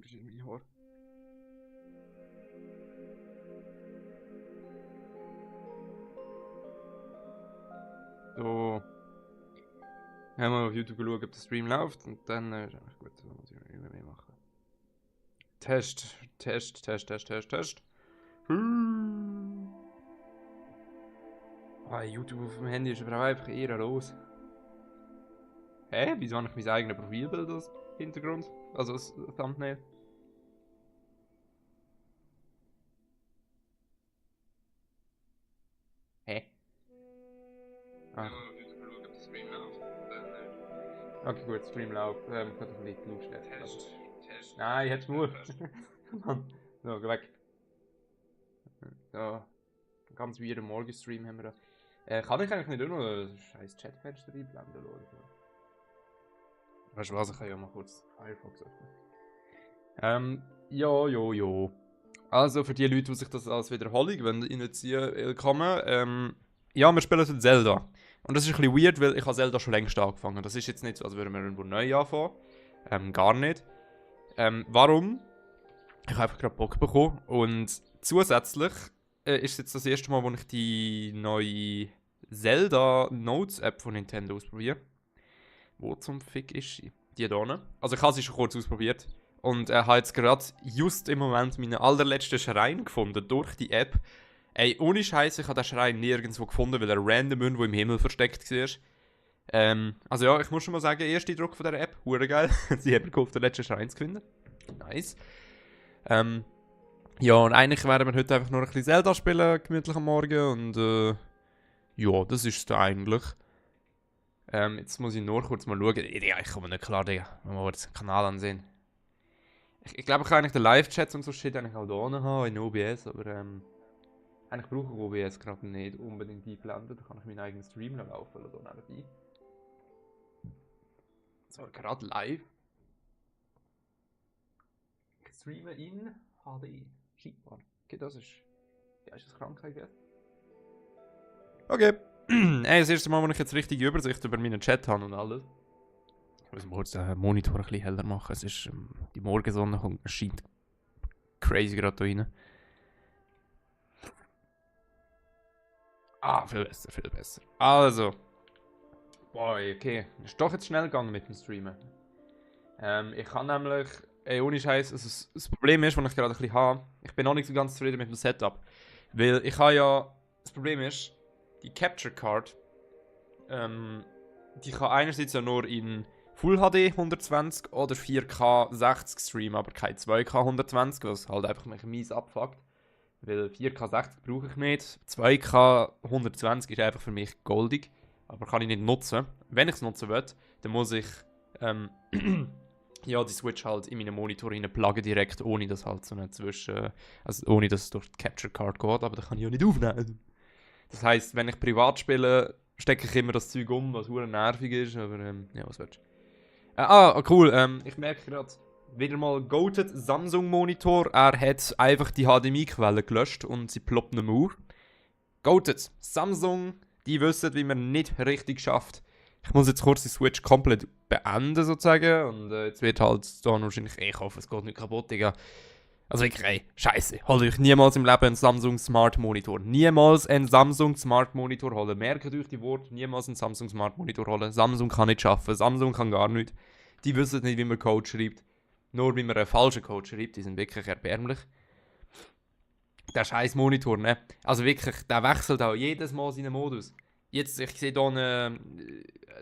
Das ist mein Haar. So. Haben wir auf YouTube geschaut, ob der Stream läuft und dann ist eigentlich gut, dann muss ich nicht mehr machen. Test. Ah, YouTube auf dem Handy ist aber auch einfach eher los. Hä? Wieso habe ich mein eigenes Profilbild als Hintergrund? Also als Thumbnail? Hä? Ach. Okay, gut, Stream läuft. Ich kann doch nicht Lautstärke. Test. Nein, jetzt nur. Mann. So, geh weg. So. Ganz weirden Morgenstream haben wir da. Kann ich eigentlich nicht auch noch ein scheiß Chatfenster einblenden oder so? Weißt du was, ich kann ja mal kurz Firefox öffnen. Jo. Also für die Leute, die sich das als Wiederholung reinziehen willkommen. Ja, wir spielen jetzt Zelda. Und das ist ein bisschen weird, weil ich habe Zelda schon längst angefangen. Das ist jetzt nicht so, als würden wir irgendwo neu anfangen. Gar nicht. Warum? Ich habe einfach gerade Bock bekommen. Und zusätzlich ist es jetzt das erste Mal, wo ich die neue Zelda Notes App von Nintendo ausprobiere. Wo zum Fick ist sie? Die hier. Also ich habe sie schon kurz ausprobiert. Und er hat jetzt gerade just im Moment meinen allerletzten Schrein gefunden durch die App. Ey, ohne Scheiß, ich habe den Schrein nirgendwo gefunden, weil er random irgendwo im Himmel versteckt war. Also ja, ich muss schon mal sagen, erster Eindruck von dieser App, hure geil. Sie haben mir geholfen, den letzten Schrein zu finden. Nice. Ja, und eigentlich werden wir heute einfach nur ein bisschen Zelda spielen, gemütlich am Morgen. Und ja, das ist es da eigentlich. Jetzt muss ich nur kurz mal schauen. Ja, ich komme nicht klar, Digga. Wenn wir jetzt den Kanal ansehen. Ich glaube, ich kann eigentlich den Live-Chat und so Shit eigentlich auch da haben in OBS, aber eigentlich brauche ich OBS gerade nicht unbedingt einblenden. Da kann ich meinen eigenen Stream noch laufen lassen, da nebenbei. So, gerade live. Ich streame in HD. Schiebbar. Okay, das ist. Ja, ist das Krankheit jetzt? Okay. Ey, das erste Mal, wo ich jetzt richtig Übersicht über meinen Chat habe und alles. Ich muss mal kurz den Monitor ein bisschen heller machen. Es ist die Morgensonne kommt, es scheint crazy gerade da rein. Ah, viel besser, viel besser. Also. Boy, okay. Ist doch jetzt schnell gegangen mit dem Streamen. Ich kann nämlich. Ey, ohne Scheiß, also das Problem ist, was ich gerade ein bisschen habe, ich bin noch nicht so ganz zufrieden mit dem Setup. Weil ich habe ja. Das Problem ist, die Capture Card. Die kann einerseits ja nur in Full HD 120 oder 4K 60 streamen, aber kein 2K 120, was halt einfach mich mies abfuckt. Weil 4K 60 brauche ich nicht. 2K 120 ist einfach für mich goldig. Aber kann ich nicht nutzen. Wenn ich es nutzen will, dann muss ich ja, die Switch halt in meinen Monitor pluggen direkt, ohne dass halt so eine also ohne dass es durch die Capture Card geht, aber da kann ich ja nicht aufnehmen. Das heisst, wenn ich privat spiele, stecke ich immer das Zeug was hure nervig ist, aber ja, was willst du? Cool, ich merke gerade, wieder mal goated Samsung Monitor, er hat einfach die HDMI-Quelle gelöscht und sie ploppt nicht mehr auf. Goated, Samsung, die wissen, wie man nicht richtig schafft. Ich muss jetzt kurz die Switch komplett beenden sozusagen und jetzt wird halt da wahrscheinlich, ich hoffe es geht nicht kaputt, Digga. Also wirklich, ey, scheiße. Holt euch niemals im Leben einen Samsung Smart Monitor. Niemals einen Samsung Smart Monitor holen. Merkt euch die Worte, niemals einen Samsung Smart Monitor holen. Samsung kann nicht schaffen. Samsung kann gar nicht. Die wissen nicht, wie man Code schreibt. Nur wie man einen falschen Code schreibt. Die sind wirklich erbärmlich. Der scheiß Monitor, ne? Also wirklich, der wechselt auch jedes Mal seinen Modus. Jetzt, ich sehe hier eine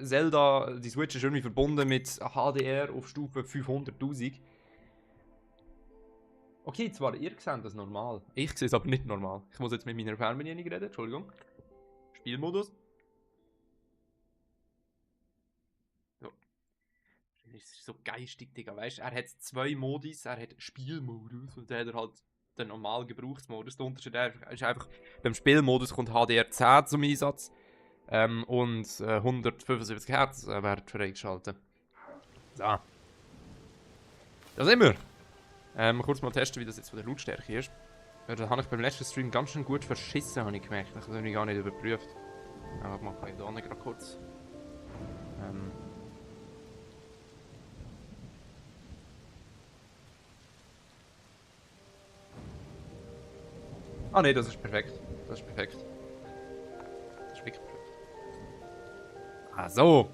Zelda, die Switch ist irgendwie verbunden mit HDR auf Stufe 500.000. Okay, zwar ihr seht das normal. Ich sehe es aber nicht normal. Ich muss jetzt mit meiner Fernbedienung reden, Entschuldigung. Spielmodus. So. Das ist so geistig, Digga. Weißt du, er hat zwei Modis. Er hat Spielmodus und dann hat er halt den normalen Gebrauchsmodus. Der Unterschied ist einfach, beim Spielmodus kommt HDR10 zum Einsatz. Und 175 Hertz werden freigeschaltet. So. Da sind wir. Kurz mal testen, wie das jetzt von der Lautstärke ist. Da habe ich beim letzten Stream ganz schön gut verschissen, habe ich gemerkt. Das habe ich gar nicht überprüft. Aber mal kann ich da nicht gerade kurz. Ah ne, das ist perfekt. Das ist perfekt. Das ist wirklich perfekt. Ah so.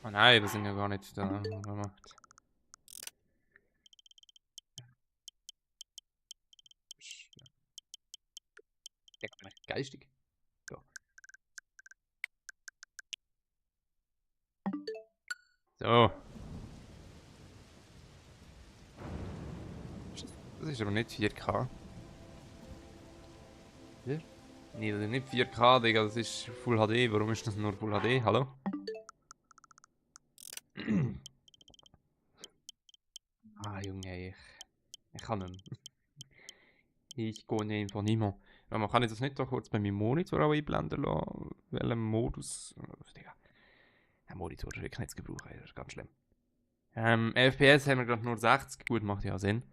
Oh nein, wir sind ja gar nicht da gemacht. Geistig. So. So. Das ist aber nicht 4K. Ja? Nee, das ist nicht 4K, Digga, das ist Full HD. Warum ist das nur Full HD? Hallo? Ah, Junge, ich kann nicht mehr. Ich gehe einfach nicht mehr. Ja, man kann ich das nicht da kurz bei meinem Monitor auch einblenden lassen? Welchen Modus? Digga. Der Monitor ist wirklich nicht zu gebrauchen, das ist ganz schlimm. FPS haben wir gerade nur 60. Gut, macht ja Sinn.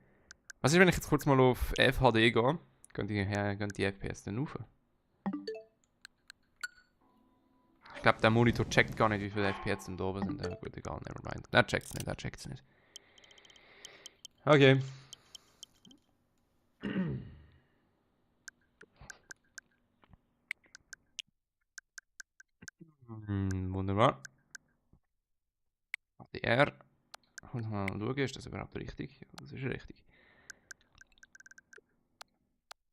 Was ist, wenn ich jetzt kurz mal auf FHD gehe? Gehen die FPS dann rauf? Ich glaube, der Monitor checkt gar nicht, wie viele FPS denn da oben sind. Ja, gut, egal, nevermind. Der checkt's nicht, der checkt's nicht. Okay. Wunderbar. HDR. Und mal schauen, ist das überhaupt richtig? Das ist richtig.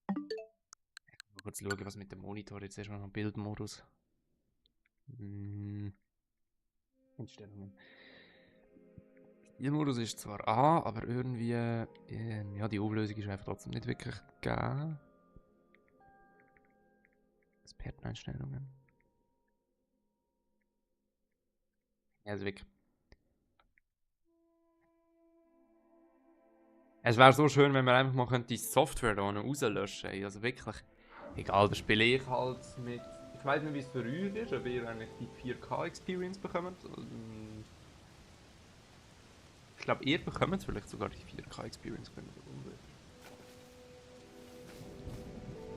Mal kurz schauen, was mit dem Monitor jetzt erstmal noch Bildmodus. Einstellungen. Bildmodus ist zwar A, aber irgendwie. Ja, die Auflösung ist einfach trotzdem nicht wirklich gegeben. Experteneinstellungen. Ja, also wirklich. Es wäre so schön, wenn wir einfach mal die Software da rauslöschen könnten. Also wirklich. Egal, da spiele ich halt mit. Ich weiß nicht, wie es für euch ist, ob ihr eigentlich die 4K-Experience bekommt. Ich glaube, ihr bekommt vielleicht sogar die 4K-Experience.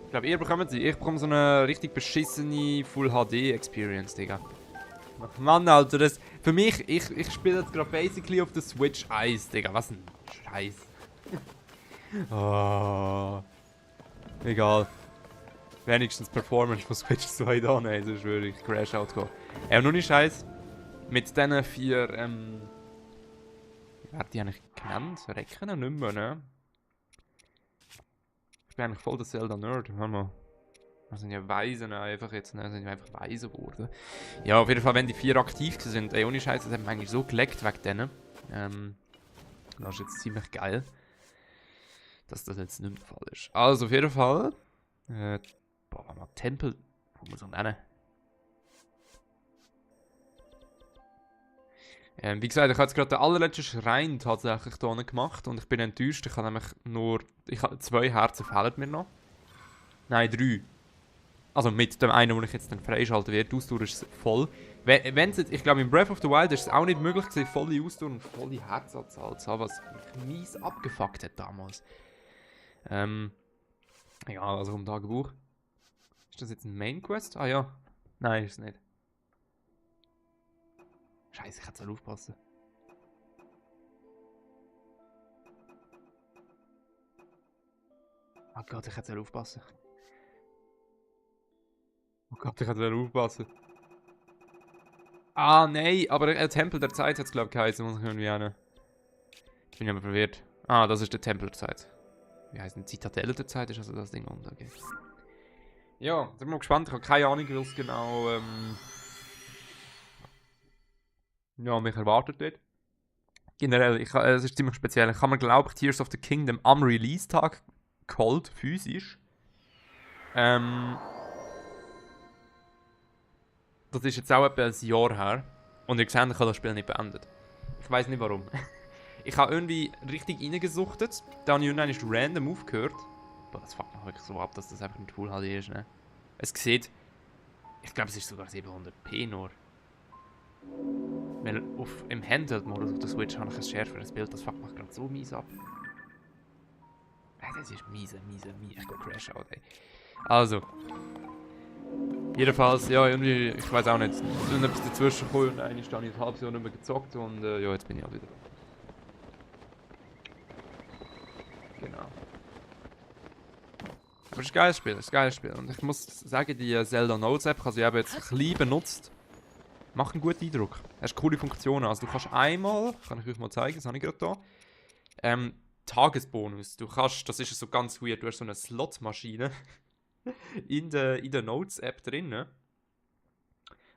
Ich glaube, ihr bekommt sie. Ich bekomme so eine richtig beschissene Full HD-Experience, Digga. Ach Mann, Alter, das. Für mich, ich spiele jetzt gerade basically auf der Switch 1, Digga. Was ein Scheiß. Oh. Egal. Wenigstens Performance von Switch 2 da, nein, sonst würde ich Crash Out gehen. Nur nicht Scheiß. Mit diesen 4, wie werden die eigentlich genannt? Recken nicht mehr, ne? Ich bin eigentlich voll der Zelda-Nerd, hör mal. Wir sind ja Weisen einfach jetzt, ne? Sind ja einfach Weise geworden. Ja, auf jeden Fall, wenn die 4 aktiv sind, ey, ohne Scheiß, das hat mich eigentlich so geleckt wegen denen. Das ist jetzt ziemlich geil. Dass das jetzt nicht der Fall ist. Also, auf jeden Fall. Boah, warte mal, Tempel. Wo muss man nennen? Wie gesagt, ich habe jetzt gerade den allerletzten Schrein tatsächlich hier unten gemacht und ich bin enttäuscht. Ich habe nämlich nur. 2 Herzen fehlen mir noch. Nein, 3. Also mit dem einen, den ich jetzt dann freischalten werde. Die Ausdauer ist voll. Wenn's jetzt, ich glaube, in Breath of the Wild ist es auch nicht möglich gewesen, volle Ausdauer und volle Herzanzahl zu haben, was mich mies abgefuckt hat damals. Ja, also vom Tagebuch. Ist das jetzt ein Main Quest? Ah ja. Nein, ist es nicht. Scheiße, ich hätte soll aufpassen. Oh Gott, ich hätte soll aufpassen. Oh Gott, ich hätte soll aufpassen. Ah, nein, aber Tempel der Zeit hat es, glaube ich, geheißen. Muss ich irgendwie eine. Ich bin aber verwirrt. Ah, das ist der Tempel der Zeit. Wie heißt denn Zitadelle der Zeit? Ist also das Ding untergeht. Ja, sind wir gespannt. Ich habe keine Ahnung, was genau ja, mich erwartet wird. Generell, es ist ziemlich speziell. Ich habe mir, glaube ich, Tears of the Kingdom am Release-Tag geholt, physisch. Das ist jetzt auch etwa ein Jahr her. Und ihr seht, ich habe das Spiel nicht beendet. Ich weiß nicht warum. Ich habe irgendwie richtig reingesuchtet. Dann habe ich random aufgehört. Boah, das fuckt mich wirklich so ab, dass das einfach nicht Full HD ist, ne? Es sieht. Ich glaube, es ist sogar 700p nur. Weil im Handheld-Modus auf der Switch habe ich ein schärferes Bild. Das fuckt mich gerade so mies ab. Das ist mies. Ich gehe Crash Out, ey. Also. Jedenfalls, ja, irgendwie, ich weiß auch nicht. Es ist etwas dazwischen gekommen und eigentlich habe ich ein halbes Jahr nicht mehr gezockt und ja, jetzt bin ich halt wieder. Genau. Aber es ist ein geiles Spiel, es ist ein geiles Spiel. Und ich muss sagen, die Zelda Notes App, ich habe sie eben jetzt ein bisschen benutzt, macht einen guten Eindruck. Es hat coole Funktionen. Also du kannst einmal, kann ich euch mal zeigen, das habe ich gerade da, Tagesbonus. Du kannst, das ist so ganz weird, du hast so eine Slotmaschine in der Notes App drin.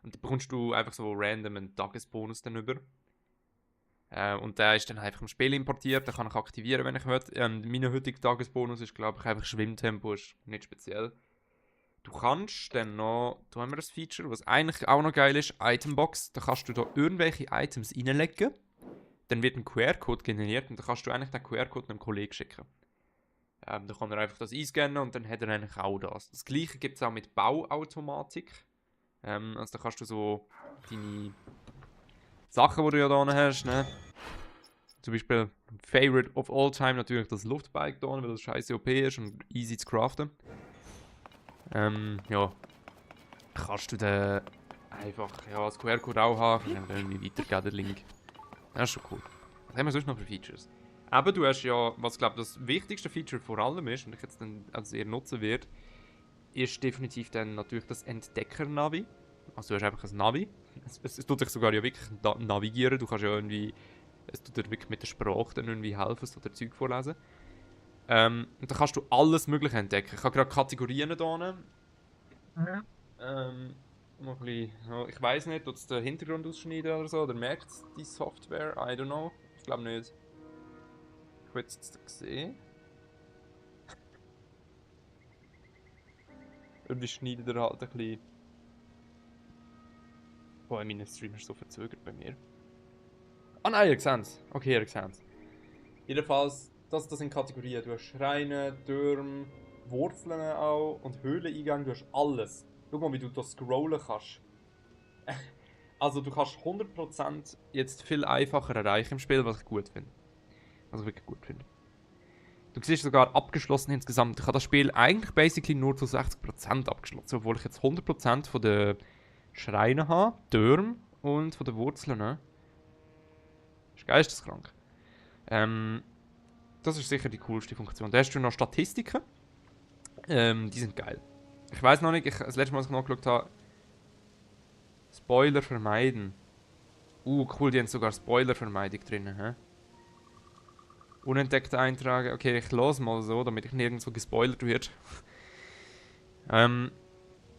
Und da bekommst du einfach so random einen Tagesbonus dann über. Und der ist dann einfach im Spiel importiert, den kann ich aktivieren, wenn ich will. Mein heutiger Tagesbonus ist, glaube ich, einfach Schwimmtempo, ist nicht speziell. Du kannst dann noch, da haben wir das Feature, was eigentlich auch noch geil ist, Itembox. Da kannst du da irgendwelche Items reinlegen. Dann wird ein QR-Code generiert und dann kannst du eigentlich den QR-Code einem Kollegen schicken. Dann kann er einfach das einscannen und dann hat er eigentlich auch das. Das gleiche gibt es auch mit Bauautomatik. Also da kannst du so deine Sachen, die du ja da hast, ne? Zum Beispiel Favorite of all time natürlich das Luftbike da, weil das scheiße OP ist und easy zu craften. Ja. Kannst du dann einfach als QR-Code auch haben und dann irgendwie weitergeben, den Link. Das ist schon cool. Was haben wir sonst noch für Features? Aber du hast ja, was glaube ich das wichtigste Feature vor allem ist, und ich jetzt dann als eher nutzen werde, ist definitiv dann natürlich das Entdecker-Navi. Also du hast einfach ein Navi. Es tut dich sogar ja wirklich navigieren. Du kannst ja irgendwie, es tut dir wirklich mit der Sprache dann irgendwie helfen, so der Zeug vorlesen. Und dann kannst du alles Mögliche entdecken. Ich habe gerade Kategorien hier. Noch ein bisschen, ja, ich weiß nicht, ob es den Hintergrund ausschneiden oder so, oder merkt es die Software? I don't know. Ich glaube nicht. Ich will es jetzt sehen. Irgendwie schneidet er halt ein bisschen. Boah, mein Stream ist so verzögert bei mir. Ah nein, ihr seht es. Okay, ihr seht es. Jedenfalls, das sind Kategorien. Du hast Schreine, Türme, Wurzeln auch und Höhleneingänge. Du hast alles. Schau mal, wie du das scrollen kannst. Also du kannst 100% jetzt viel einfacher erreichen im Spiel, was ich gut finde. Also wirklich gut finde. Du siehst sogar abgeschlossen insgesamt. Ich habe das Spiel eigentlich basically nur zu 60% abgeschlossen, obwohl ich jetzt 100% von den Schreinen habe, Türme und von den Wurzeln. Ne? Das ist geisteskrank. Das ist sicher die coolste Funktion. Da hast du noch Statistiken. Die sind geil. Ich weiß noch nicht, das letzte Mal, als ich nachgeschaut habe, Spoiler vermeiden. Cool, die haben sogar Spoiler-Vermeidung drin. Hä? Unentdeckte Einträge. Okay, ich lasse mal so, damit ich nirgendwo gespoilert werde.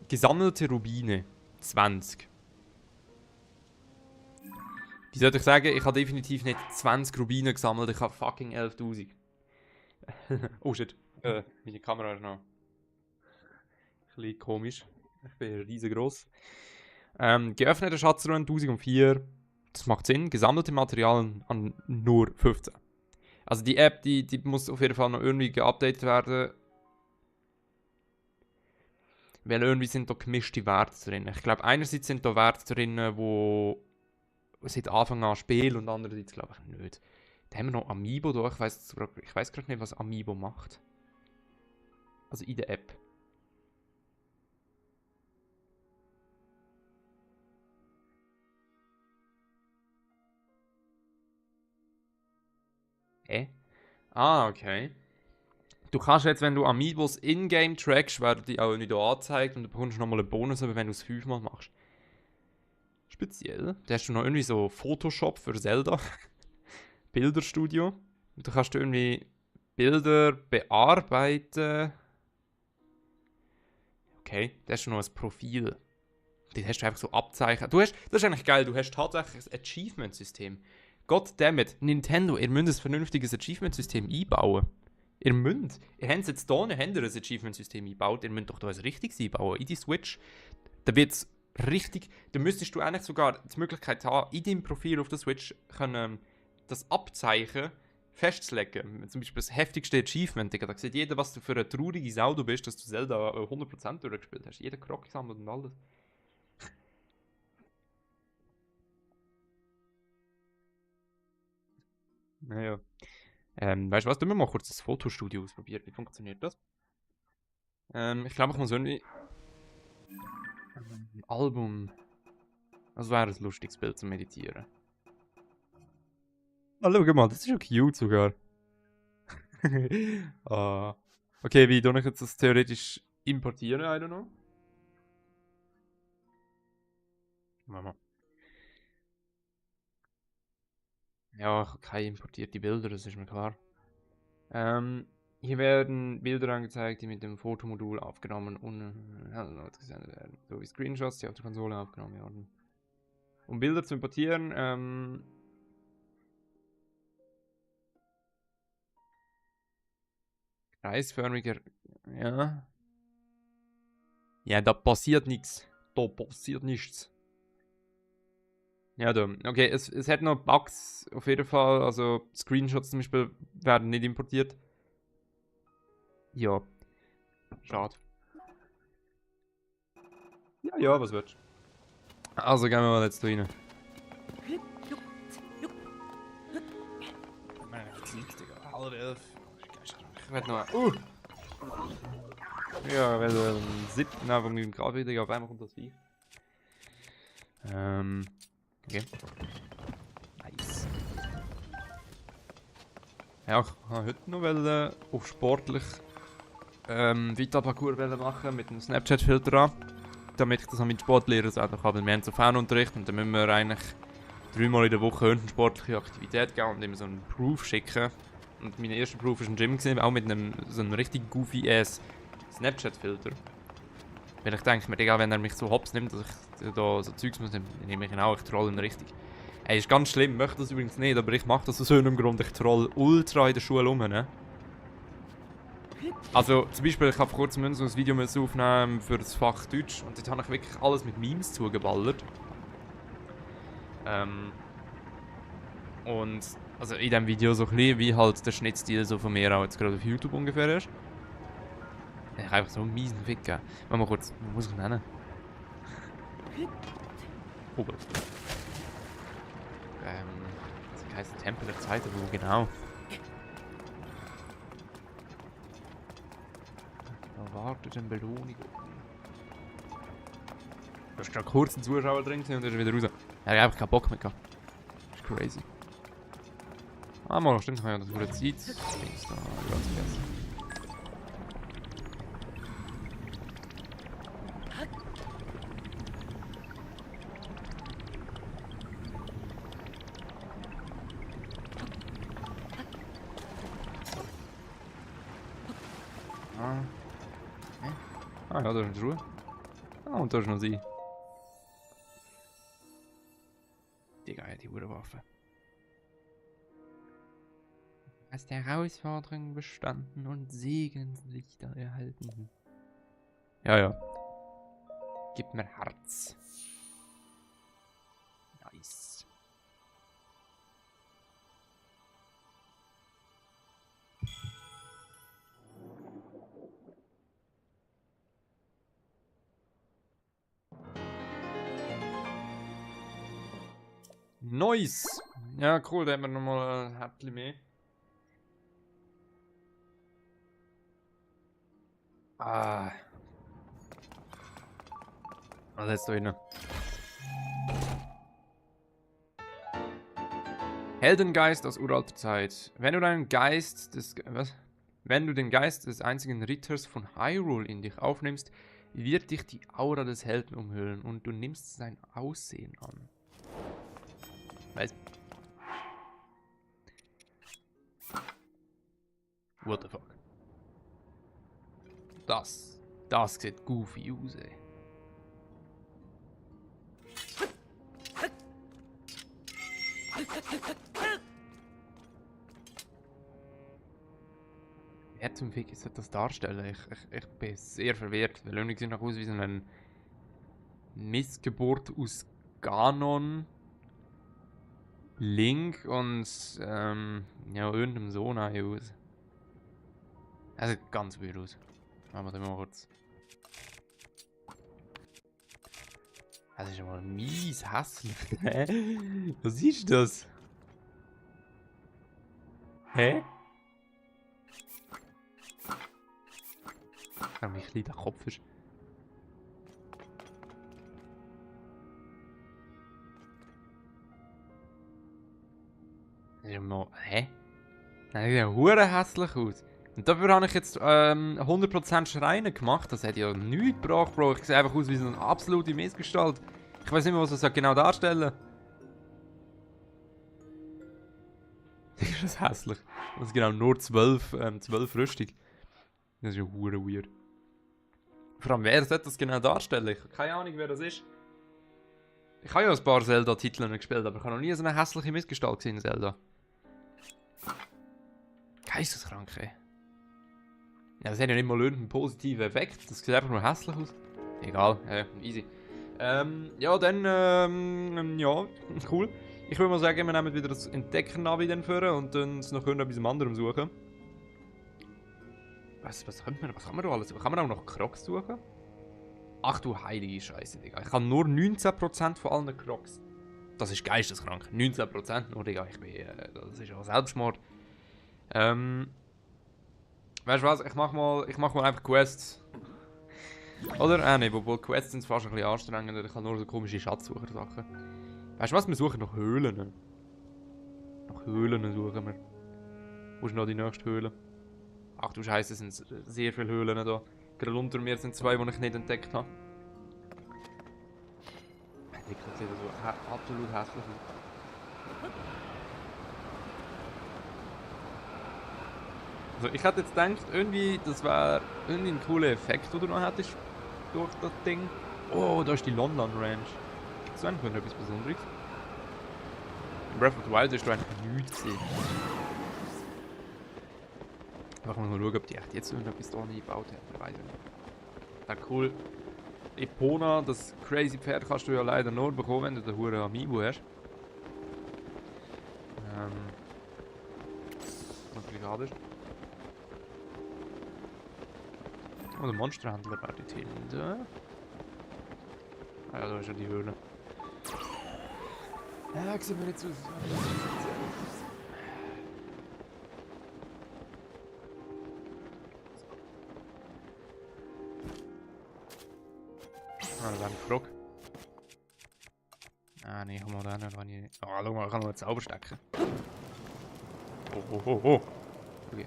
Gesammelte Rubine. 20. Wie sollte ich sagen, ich habe definitiv nicht 20 Rubine gesammelt, ich habe fucking 11.000. Oh shit. Meine Kamera ist noch ein bisschen komisch. Ich bin riesengroß. Geöffnete Schatztruhe 1004. Das macht Sinn. Gesammelte Materialien an nur 15. Also die App, die muss auf jeden Fall noch irgendwie geupdatet werden. Weil irgendwie sind da gemischte Werte drin. Ich glaube, einerseits sind da Werte drin, wo seit Anfang an spielen und andererseits glaube ich nicht. Da haben wir noch Amiibo da. Ich weiß gerade nicht, was Amiibo macht. Also in der App. Ah, okay. Du kannst jetzt, wenn du Amiibos in-game trackst, werden die auch nicht angezeigt und du bekommst nochmal einen Bonus, wenn du es 5-mal machst. Speziell. Da hast du noch irgendwie so Photoshop für Zelda. Bilderstudio. Und da kannst du irgendwie Bilder bearbeiten. Okay, da hast du noch ein Profil. Den hast du einfach so Abzeichen. Das ist eigentlich geil, du hast tatsächlich ein Achievement-System. Goddammit, Nintendo, ihr müsst ein vernünftiges Achievement-System einbauen. Ihr habt es jetzt hier, ein Achievement-System eingebaut, ihr müsst doch da ein richtiges einbauen. In die Switch, da wird es richtig, da müsstest du eigentlich sogar die Möglichkeit haben, in deinem Profil auf der Switch können, das Abzeichen festzulegen. Zum Beispiel das heftigste Achievement, Digga. Da sieht jeder, was du für eine traurige Sau du bist, dass du Zelda 100% durchgespielt hast. Jeder Krog gesammelt und alles. Naja. Weißt du was? Tun wir mal kurz das Fotostudio ausprobieren. Wie funktioniert das? Ich glaube, ich muss irgendwie. Album. Das wäre ein lustiges Bild zum Meditieren. Oh, schau mal, das ist ja cute sogar. Ah. Okay, wie tue ich jetzt das theoretisch importieren? I don't know. Mama. Ja, ich habe keine importierte Bilder, das ist mir klar. Hier werden Bilder angezeigt, die mit dem Fotomodul aufgenommen und gesendet werden. Sowie Screenshots, die auf der Konsole aufgenommen werden. Um Bilder zu importieren, kreisförmiger, ja. Ja, da passiert nichts. Da passiert nichts. Ja, da. Okay, es hat noch Bugs auf jeden Fall. Also Screenshots zum Beispiel werden nicht importiert. Ja, schade. Ja, ja, was willst du? Also gehen wir mal jetzt da rein. Zeit, Digga. Halb 11. Ich werde noch. Ja, weil 7. von meinem Kaffee, Digga, auf einmal kommt das Vieh. Okay. Nice. Ja, ich habe heute noch auf sportlich Vita-Parcours machen mit einem Snapchat-Filter an. Damit ich das an meinen Sportlehrer sagen kann. Wir haben so Fernunterricht und dann müssen wir eigentlich 3-mal in der Woche eine sportliche Aktivität geben und immer so einen Proof schicken. Und mein erster Proof war ein Gym, auch mit so einem richtig goofy-ass Snapchat-Filter. Weil ich denke mir, egal, wenn er mich so hops nimmt, dass ich da so Zeugs muss, dann nehme ich ihn auch, ich troll ihn richtig. Ey, ist ganz schlimm, ich möchte das übrigens nicht, aber ich mache das aus irgendeinem Grund, ich troll ultra in der Schule rum, ne? Also, zum Beispiel, ich habe vor kurzem so ein Video aufnehmen für das Fach Deutsch und dort habe ich wirklich alles mit Memes zugeballert. Und, also in diesem Video so ein bisschen, wie halt der Schnittstil so von mir auch jetzt gerade auf YouTube ungefähr ist. Ich habe einfach so einen miesen Fick gegeben. Warte mal kurz, wie muss ich ihn nennen? Oh Gott. Das heisst Tempel der Zeit, aber wo genau? Erwartet eine Belohnung. Du hast gerade kurz einen Zuschauer drin und er ist wieder raus. Er hat einfach keinen Bock mehr gehabt. Das ist crazy. Ah, mal, stimmt, ich habe ja das gute Zeit. Das ist da ganz vergessen. Ah. Ah ja, da ist eine Ruhe. Ah, und da ist noch sie. Digga, ja, die Uhrwaffe. Hast der Herausforderung bestanden und Segenslichter erhalten. Ja, ja. Gib mir Herz. Nice. Nice! Ja, cool, da haben wir nochmal ein Häppchen mehr. Ah. Was jetzt da hin? Heldengeist aus uralter Zeit. Wenn du deinen Geist des... Was? Wenn du den Geist des einzigen Ritters von Hyrule in dich aufnimmst, wird dich die Aura des Helden umhüllen und du nimmst sein Aussehen an. Weißt What the fuck? Das sieht goofy aus, ey. Wer zum Fick soll das darstellen? Ich bin sehr verwirrt, weil irgendwie sieht nach aus wie so eine Missgeburt aus Ganon, Link und ja, irgendeinem Sohn aus. Das sieht ganz weird aus. Machen wir das mal kurz. Das ist aber mies hässlich. Hä? Was ist das? Hä? Wie klein der Kopf ist. Das ist mal. Hä? Das sieht ja hure hässlich aus. Und dafür habe ich jetzt 100% Schreine gemacht. Das hat ja nichts gebracht, Bro. Ich sehe einfach aus wie so eine absolute Missgestalt. Ich weiß nicht mehr, was das genau darstellen. Ist das hässlich. Das ist genau nur 12 Rüstung. Das ist ja hure weird. Vor allem, wer sollte das genau darstellen? Ich habe keine Ahnung, wer das ist. Ich habe ja ein paar Zelda-Titel gespielt, aber ich habe noch nie so eine hässliche Missgestalt gesehen in Zelda. Geisteskrank, ey. Ja, das hat ja nicht mal irgendeinen positiven Effekt. Das sieht einfach nur hässlich aus. Egal, easy. Ja, dann, ja, cool. Ich würde mal sagen, wir nehmen wieder das Entdecker-Navi dann vor und dann noch etwas anderem suchen. Was kann man da alles? Kann man auch noch Crocs suchen? Ach du heilige Scheiße, Digga. Ich habe nur 19% von allen Crocs. Das ist geisteskrank. 19% nur, Digga. Das ist ja Selbstmord. Weißt du was? Ich mach mal einfach Quests. Oder? Ne, obwohl Quests sind fast ein bisschen anstrengender. Ich habe nur so komische Schatzsucher-Sachen. Weißt du was? Wir suchen noch Höhlen. Nach Höhlen suchen wir. Wo ist noch die nächste Höhle? Ach du Scheiße, es sind sehr viele Höhlen da. Gerade unter mir sind zwei, die ich nicht entdeckt habe. Das sieht so absolut hässlich aus. Also ich hätte jetzt gedacht, irgendwie, das wäre irgendwie ein cooler Effekt, den du noch hättest durch das Ding. Oh, da ist die London Ranch. Gibt es eigentlich etwas Besonderes? In Breath of the Wild hast du eigentlich nichts gesehen. Einfach mal schauen, ob die echt jetzt irgendetwas da eingebaut haben. Ich weiß nicht. Ja, cool. Epona, das crazy Pferd kannst du ja leider nur bekommen, wenn du den Huren Amiibo hast. Natürlich schade ist. Oh, der Monsterhändler war dort hinten. Ah ja, da ist ja die Höhle. Ja, sieht mir nicht so aus. Ah, da war ein Frog. Ah, nee, haben wir da nicht. Oh, schau mal, ich kann noch einen Zauber stecken. Oh. Okay.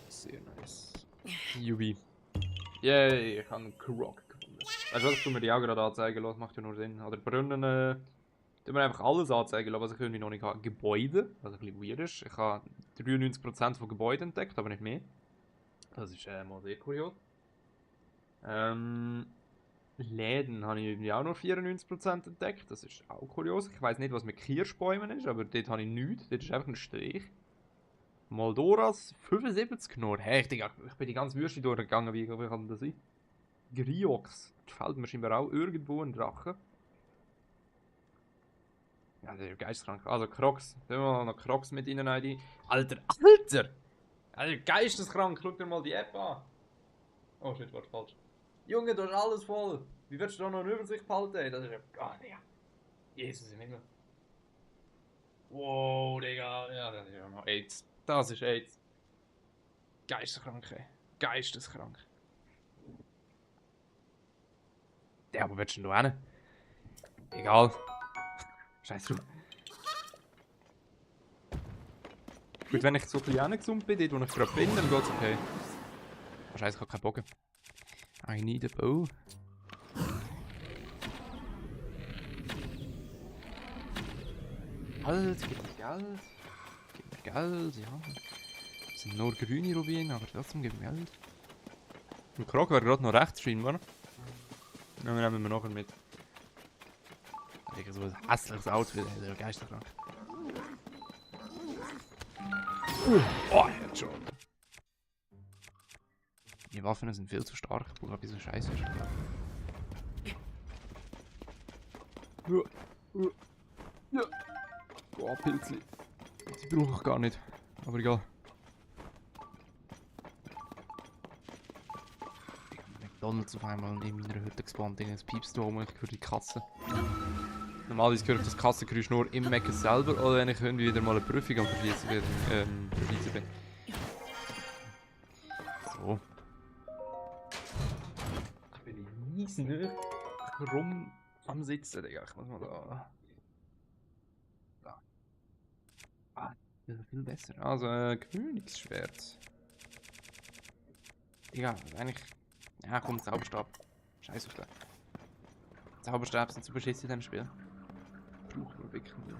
Sehr nice. Jubi. Yay, ich habe einen Croc gefunden. Weißt du was, tun wir die auch gerade anzeigen lassen, macht ja nur Sinn. Oder Brunnen, tun wir einfach alles anzeigen lassen, was ich irgendwie noch nicht habe. Gebäude, was ein bisschen weird ist. Ich habe 93% von Gebäuden entdeckt, aber nicht mehr. Das ist mal sehr kurios. Läden habe ich irgendwie auch noch 94% entdeckt. Das ist auch kurios. Ich weiß nicht, was mit Kirschbäumen ist, aber dort habe ich nichts. Dort ist einfach ein Strich. Moldoras 75 nur. Hey, ich bin die ganze Wüste durchgegangen. Wie kann das sein? Griox. Da fällt mir scheinbar auch irgendwo ein Drache. Ja, der ist geisteskrank. Also Crocs. Nehmen wir mal noch Crocs mit ihnen rein. Alter! Alter, geisteskrank. Guck dir mal die App an. Oh shit, warte, falsch. Junge, du hast alles voll. Wie willst du da noch eine Übersicht behalten? Ey? Das ist ja... Ah, Digga. Jesus im Himmel. Wow, Digga. Ja, das ist ja noch AIDS. Das ist AIDS. Geisteskrank, ey. Geisteskrank. Ja, wo willst du denn hin? Egal. Scheiß drauf. Gut, wenn ich so ein bisschen hingesummt bin, dort wo ich gerade bin, dann geht's okay. Oh, Scheiße, ich habe keinen Bogen. I need a bow. Geld, gib mir Geld. Gib mir Geld, ja. Das sind nur grüne Rubine, aber trotzdem gib mir Geld. Und Krog wäre gerade noch rechts scheinbar. Ja, wir nehmen wir nachher mit. So ein hässliches Outfit, der ist geisteskrank. Oh, jetzt schon. Die Waffen sind viel zu stark, obwohl ein bisschen scheiße ist. Ja. Oh, Pilzli. Die brauche ich gar nicht. Aber egal. McDonalds auf einmal in meiner Hütte gespawnt. Es piepst da rum, ich höre die Katze. Normalerweise höre ich das Katzengeräusch nur im Mecken selber oder wenn ich irgendwie wieder mal eine Prüfung am Verschließen bin. So. Ich bin mies nicht rum am Sitzen, Digga. Ich muss mal da. Viel besser. Also, Königsschwert. Ja, eigentlich. Ja, komm, Zauberstab. Scheiß auf den. Zauberstab sind super Schiss in diesem Spiel. Brauchen wir wirklich nicht.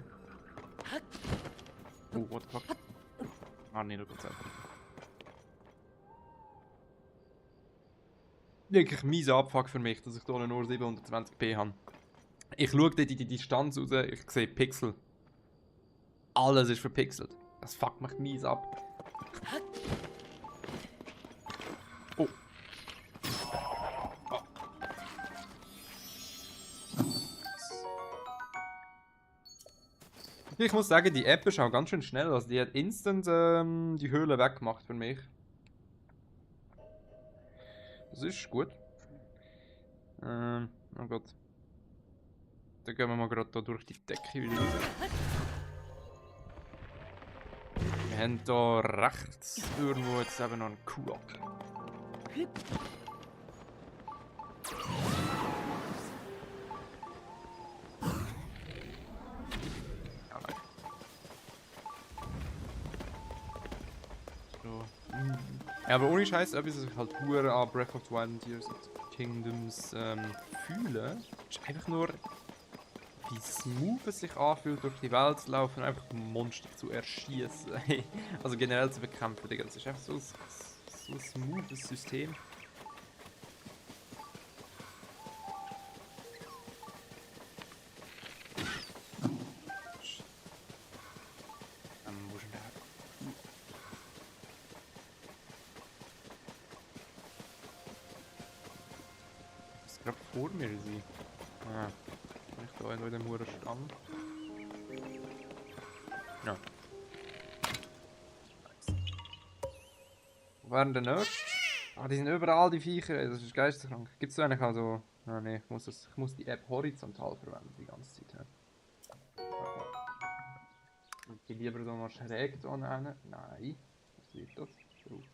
Oh, what the fuck? Ah, nee, du kannst einfach. Wirklich mies Abfuck für mich, dass ich hier nur 720p habe. Ich schaue dort in die Distanz raus, ich sehe Pixel. Alles ist verpixelt. Das fuckt mich mies ab. Oh. Oh. Ich muss sagen, die App ist auch ganz schön schnell. Also die hat instant die Höhle weggemacht für mich. Das ist gut. Oh Gott. Dann gehen wir mal gerade da durch die Decke wieder raus. Wir haben hier rechts irgendwo jetzt eben noch einen Kuhak. So. Ja, aber ohne Scheiß, etwas, was ich halt pur an Breath of the Wild und Tears of the Kingdoms fühle, ist einfach nur, wie smooth es sich anfühlt, durch die Welt zu laufen und einfach Monster zu erschießen. Also generell zu bekämpfen, Digga. Das ist einfach so ein smoothes System. Wo ist denn der? Das ist gerade vor mir sie. Ah, ich da in dem hohen Stamm. Ja. Wo waren denn nächst? Ah, die sind überall, die Viecher. Das ist geisteskrank. Gibt es da eigentlich also... Ah, nee, ich muss die App horizontal verwenden die ganze Zeit. Ja. Ich gehe lieber so mal schräg da rein. Nein. Was wird das? Drauf.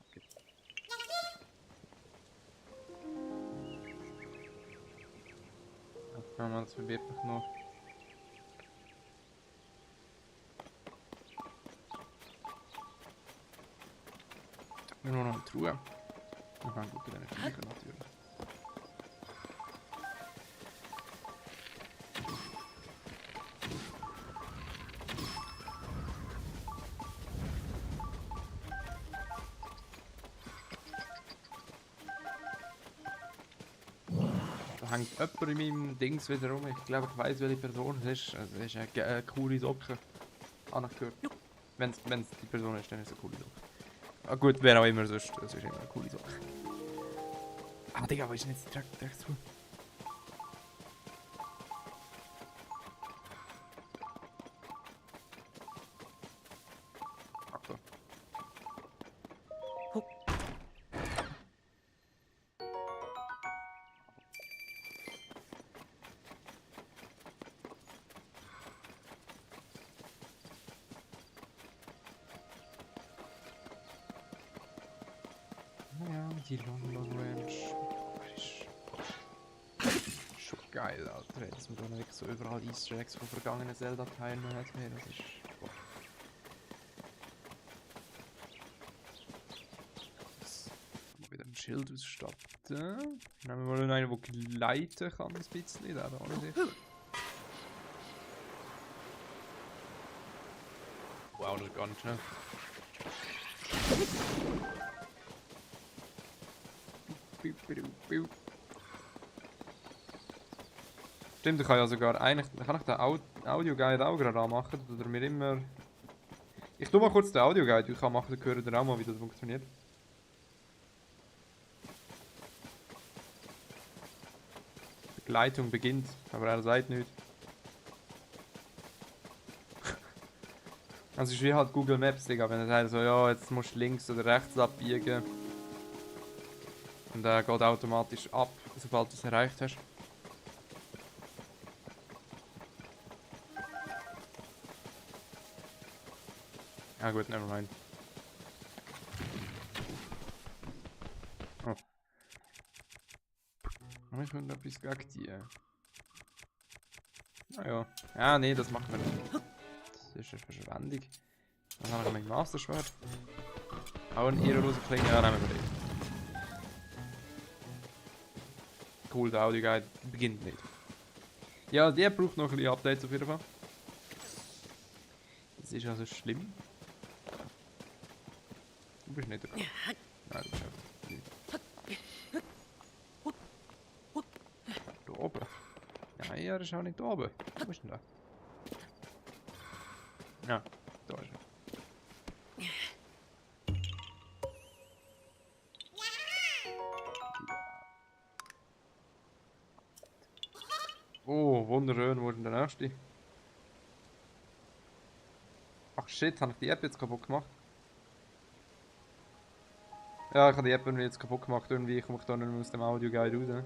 Okay. Ja, das verwirrt mich noch. Nur noch eine Truhe. Aha, gut, dann ist Viecher natürlich. Da hängt jemand in meinem Dings wieder rum. Ich glaube, ich weiß, welche Person es ist. Also, es ist eine coole Socke. Habe ich gehört. Wenn es die Person ist, dann ist es eine coole Socke. Ah, gut, wer auch immer sonst. Das ist immer eine coole Socke. Ah, Digga, wo ist denn jetzt direkt zu? Ach so. Naja, die London Ranch. Schon geil, Alter. Dass man da wirklich so überall Easter Eggs von vergangenen Zelda-Teilen hat. Hey, das ist... Boah. Mal wieder ein Schild ausstatten. Nehmen wir mal einen, der gleiten kann, ein bisschen. Der da auch nicht. Wow, das ist gar nicht schnell. Stimmt, ich kann ja sogar eigentlich... Kann ich den Audio-Guide auch gerade anmachen? Oder mir immer... Ich tu mal kurz den Audio-Guide machen, dann hören wir auch mal, wie das funktioniert. Die Begleitung beginnt, aber er sagt nichts. Also es ist wie halt Google Maps, Digga, wenn er sagt so, ja, jetzt musst du links oder rechts abbiegen. Und er geht automatisch ab, sobald du es erreicht hast. Ja gut, nevermind. Oh. Ich will etwas gegen die. Naja. Ja, nee, das machen wir nicht. Das ist eine Verschwendung. Dann haben wir mein Masterschwert. Auch ein ehrenloser Klinge. Ja, nehmen wir den. Cool, der Audio-Guide beginnt nicht. Ja, der braucht noch ein bisschen Updates auf jeden Fall. Das ist also schlimm. Du bist nicht dabei. Nein, du bist einfach nicht. Da oben. Nein, er ist auch nicht da oben. Wo ist denn der? Ja, da ist er. Oh, wunderschön, wo ist denn der nächste? Ach shit, habe ich die App jetzt kaputt gemacht? Ja, ich habe die App irgendwie jetzt kaputt gemacht, irgendwie komme ich da nicht mehr aus dem Audio-Guide raus.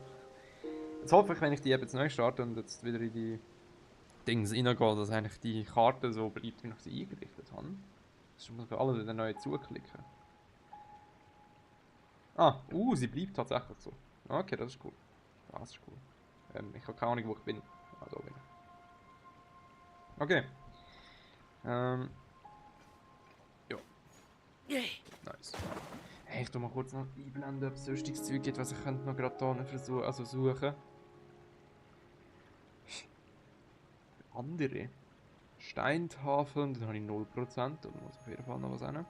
Jetzt hoffe ich, wenn ich die App jetzt neu starte und jetzt wieder in die Dings reingehe, dass eigentlich die Karte so bleibt, wie ich sie eingerichtet habe. Das muss ich für alles wieder neu zuklicken. Ah, sie bleibt tatsächlich so. Okay, das ist cool. Das ist cool. Ich habe keine Ahnung, wo ich bin. Ah, da bin ich. Okay. Ja. Nice. Hey, ich tu mal kurz noch einblenden, ob es sonstiges Zeug gibt, was ich könnte noch gerade hier versuchen, also suchen. Andere. Steintafeln, dann habe ich 0%, da muss auf jeden Fall noch was rein.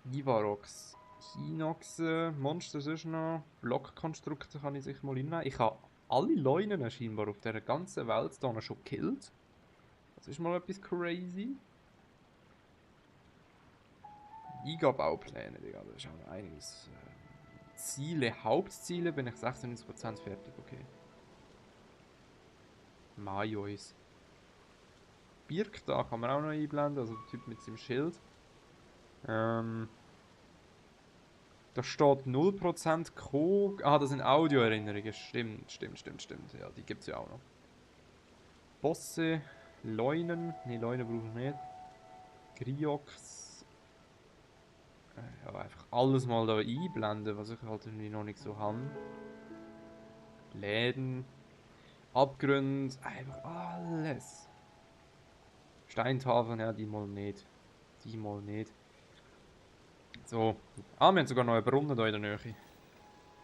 Vivarox. Hinoxe, Monster sonst noch. Blockkonstrukte kann ich sicher mal reinnehmen. Ich habe alle Leunen scheinbar auf dieser ganzen Welt hier schon gekillt. Das ist mal etwas crazy. Gigabaupläne, Digga, das ist auch einiges. Ziele, Hauptziele bin ich 96% fertig, okay. Majos. Birk da kann man auch noch einblenden, also der Typ mit seinem Schild. Da steht 0% Co. Ah, das sind Audioerinnerungen. Stimmt. Ja, die gibt es ja auch noch. Bosse, Leunen. Ne, Leunen brauche ich nicht. Griox. Ja, einfach alles mal da einblenden, was ich halt irgendwie noch nicht so habe. Läden. Abgründe. Einfach alles. Steintafeln, ja, die mal nicht. Die mal nicht. So. Ah, wir haben sogar noch einen Brunnen hier in der Nähe.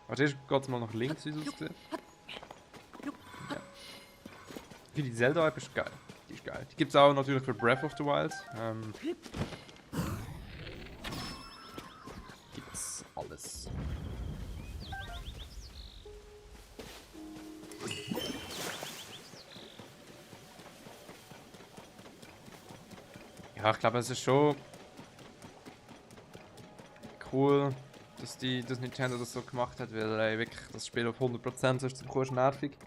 Warte, erst geht es mal nach links, wie es aussieht. Ja. Für die Zelda-App ist geil. Die ist geil. Die gibt es auch natürlich für Breath of the Wild. Gibt's alles. Ja, ich glaube, es ist schon cool, dass Nintendo das so gemacht hat, weil wirklich das Spiel auf 100% ist zum Kurs nervig.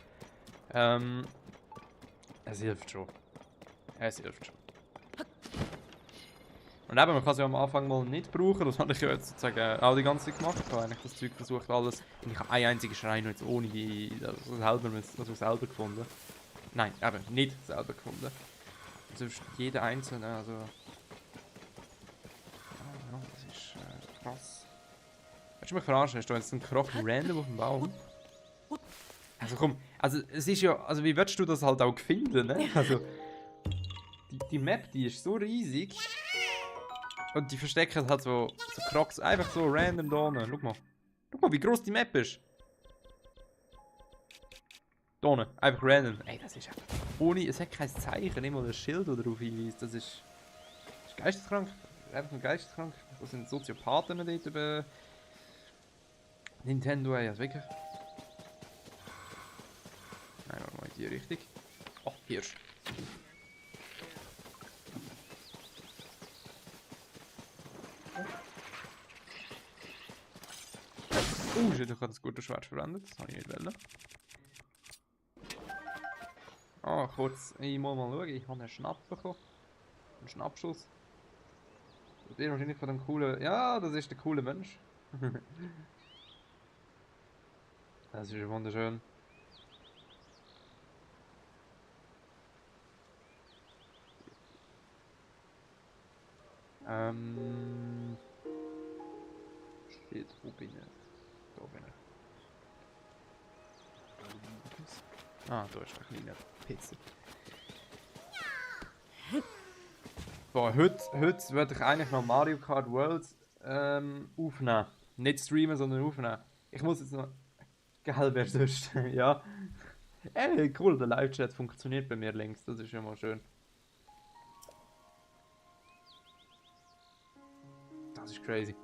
Es hilft schon. Es hilft schon. Und eben, man kann es ja am Anfang mal nicht brauchen, das habe ich ja jetzt sozusagen auch die ganze Zeit gemacht. Ich habe eigentlich das Zeug versucht alles. Und ich habe einen einzigen Schrein jetzt ohne die. Selber gefunden. Nein, eben nicht selber gefunden. Sonst jeder einzelne, also. Ja, das ist krass. Willst du mich verarschen? Hast du jetzt einen Krochen random auf dem Baum? Also komm, also es ist ja, also wie willst du das halt auch finden, ne? Also, die Map, die ist so riesig. Und die verstecken halt so Krocks einfach so random da unten. Schau mal, wie groß die Map ist. Da unten, einfach random. Ey, das ist einfach ohne, es hat kein Zeichen, nicht mal ein Schild, das darauf hinweist. Das ist geisteskrank. Einfach nur geisteskrank. Das sind Soziopathen dort über Nintendo, ey, also wirklich. Nein, mal in die Richtung. Oh, Hirsch. Shit, ich habe das gute Schwert verwendet. Das habe ich nicht wollen. Ah, kurz, ich muss mal schauen. Ich habe einen Schnapp bekommen. Einen Schnappschuss. Das ist wahrscheinlich von dem coolen. Ja, das ist der coole Mensch. Das ist wunderschön. Shit, wo bin ich? Da bin ich. Ah, da ist ein kleiner Pizza. Boah, heute würde ich eigentlich noch Mario Kart World aufnehmen. Nicht streamen, sondern aufnehmen. Ich muss jetzt noch... Geil, wer sonst? Ja. Ey, cool, der Live-Chat funktioniert bei mir links. Das ist schon mal schön. Das ist crazy.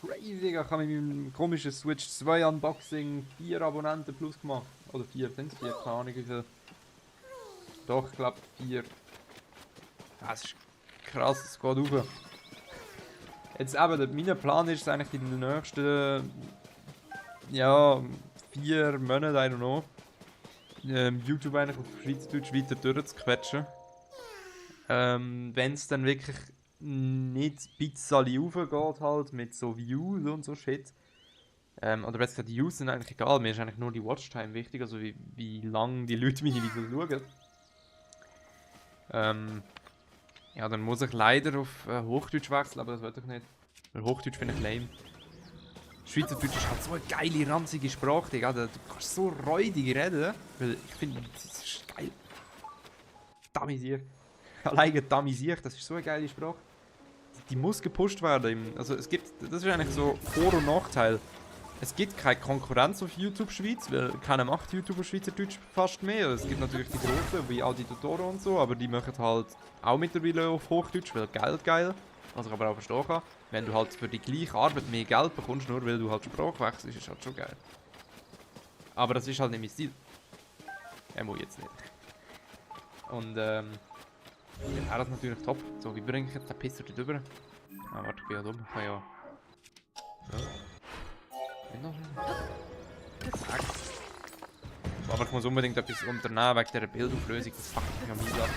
Crazy, ich habe mit meinem komischen Switch 2 Unboxing 4 Abonnenten plus gemacht. Oder 4, sind es 4? Keine Ahnung wie viel. Doch, ich glaube 4. Das ist krass, es geht rauf. Jetzt eben, mein Plan ist es eigentlich in den nächsten, ja, 4 Monaten, I don't know, YouTube eigentlich auf Schweizerdeutsch weiter durchzuquetschen. Wenn es dann wirklich nicht Pizzali raufgeht halt, mit so Views und so Shit. Oder besser gesagt, die Views sind eigentlich egal, mir ist eigentlich nur die Watchtime wichtig, also wie lange die Leute meine Videos schauen. Ja, dann muss ich leider auf Hochdeutsch wechseln, aber das will ich nicht. Weil Hochdeutsch finde ich lame. Schweizerdeutsch ist halt so eine geile, ranzige Sprache, Digga. Du kannst so räudig reden, weil ich finde, das ist geil. Damisier. Alleine Damisier, das ist so eine geile Sprache. Die muss gepusht werden. Also es gibt, das ist eigentlich so Vor- und Nachteil. Es gibt keine Konkurrenz auf YouTube Schweiz, weil keiner macht YouTuber Schweizerdeutsch fast mehr. Es gibt natürlich die Großen, wie Adi Totoro und so, aber die machen halt auch mittlerweile auf Hochdeutsch, weil Geld geil. Was ich aber auch verstehen kann. Wenn du halt für die gleiche Arbeit mehr Geld bekommst, nur weil du halt Sprache wechselst, ist halt schon geil. Aber das ist halt nicht mein Stil. Er muss jetzt nicht. Und dann wäre das natürlich top. So, wie bringe ich jetzt den Pisser dort rüber? Ah, warte, ich bin ja dumm. Ich kann ja... So. Zack. Aber ich muss unbedingt etwas unternehmen wegen dieser Bildauflösung. Das fuckt mich am mies ab.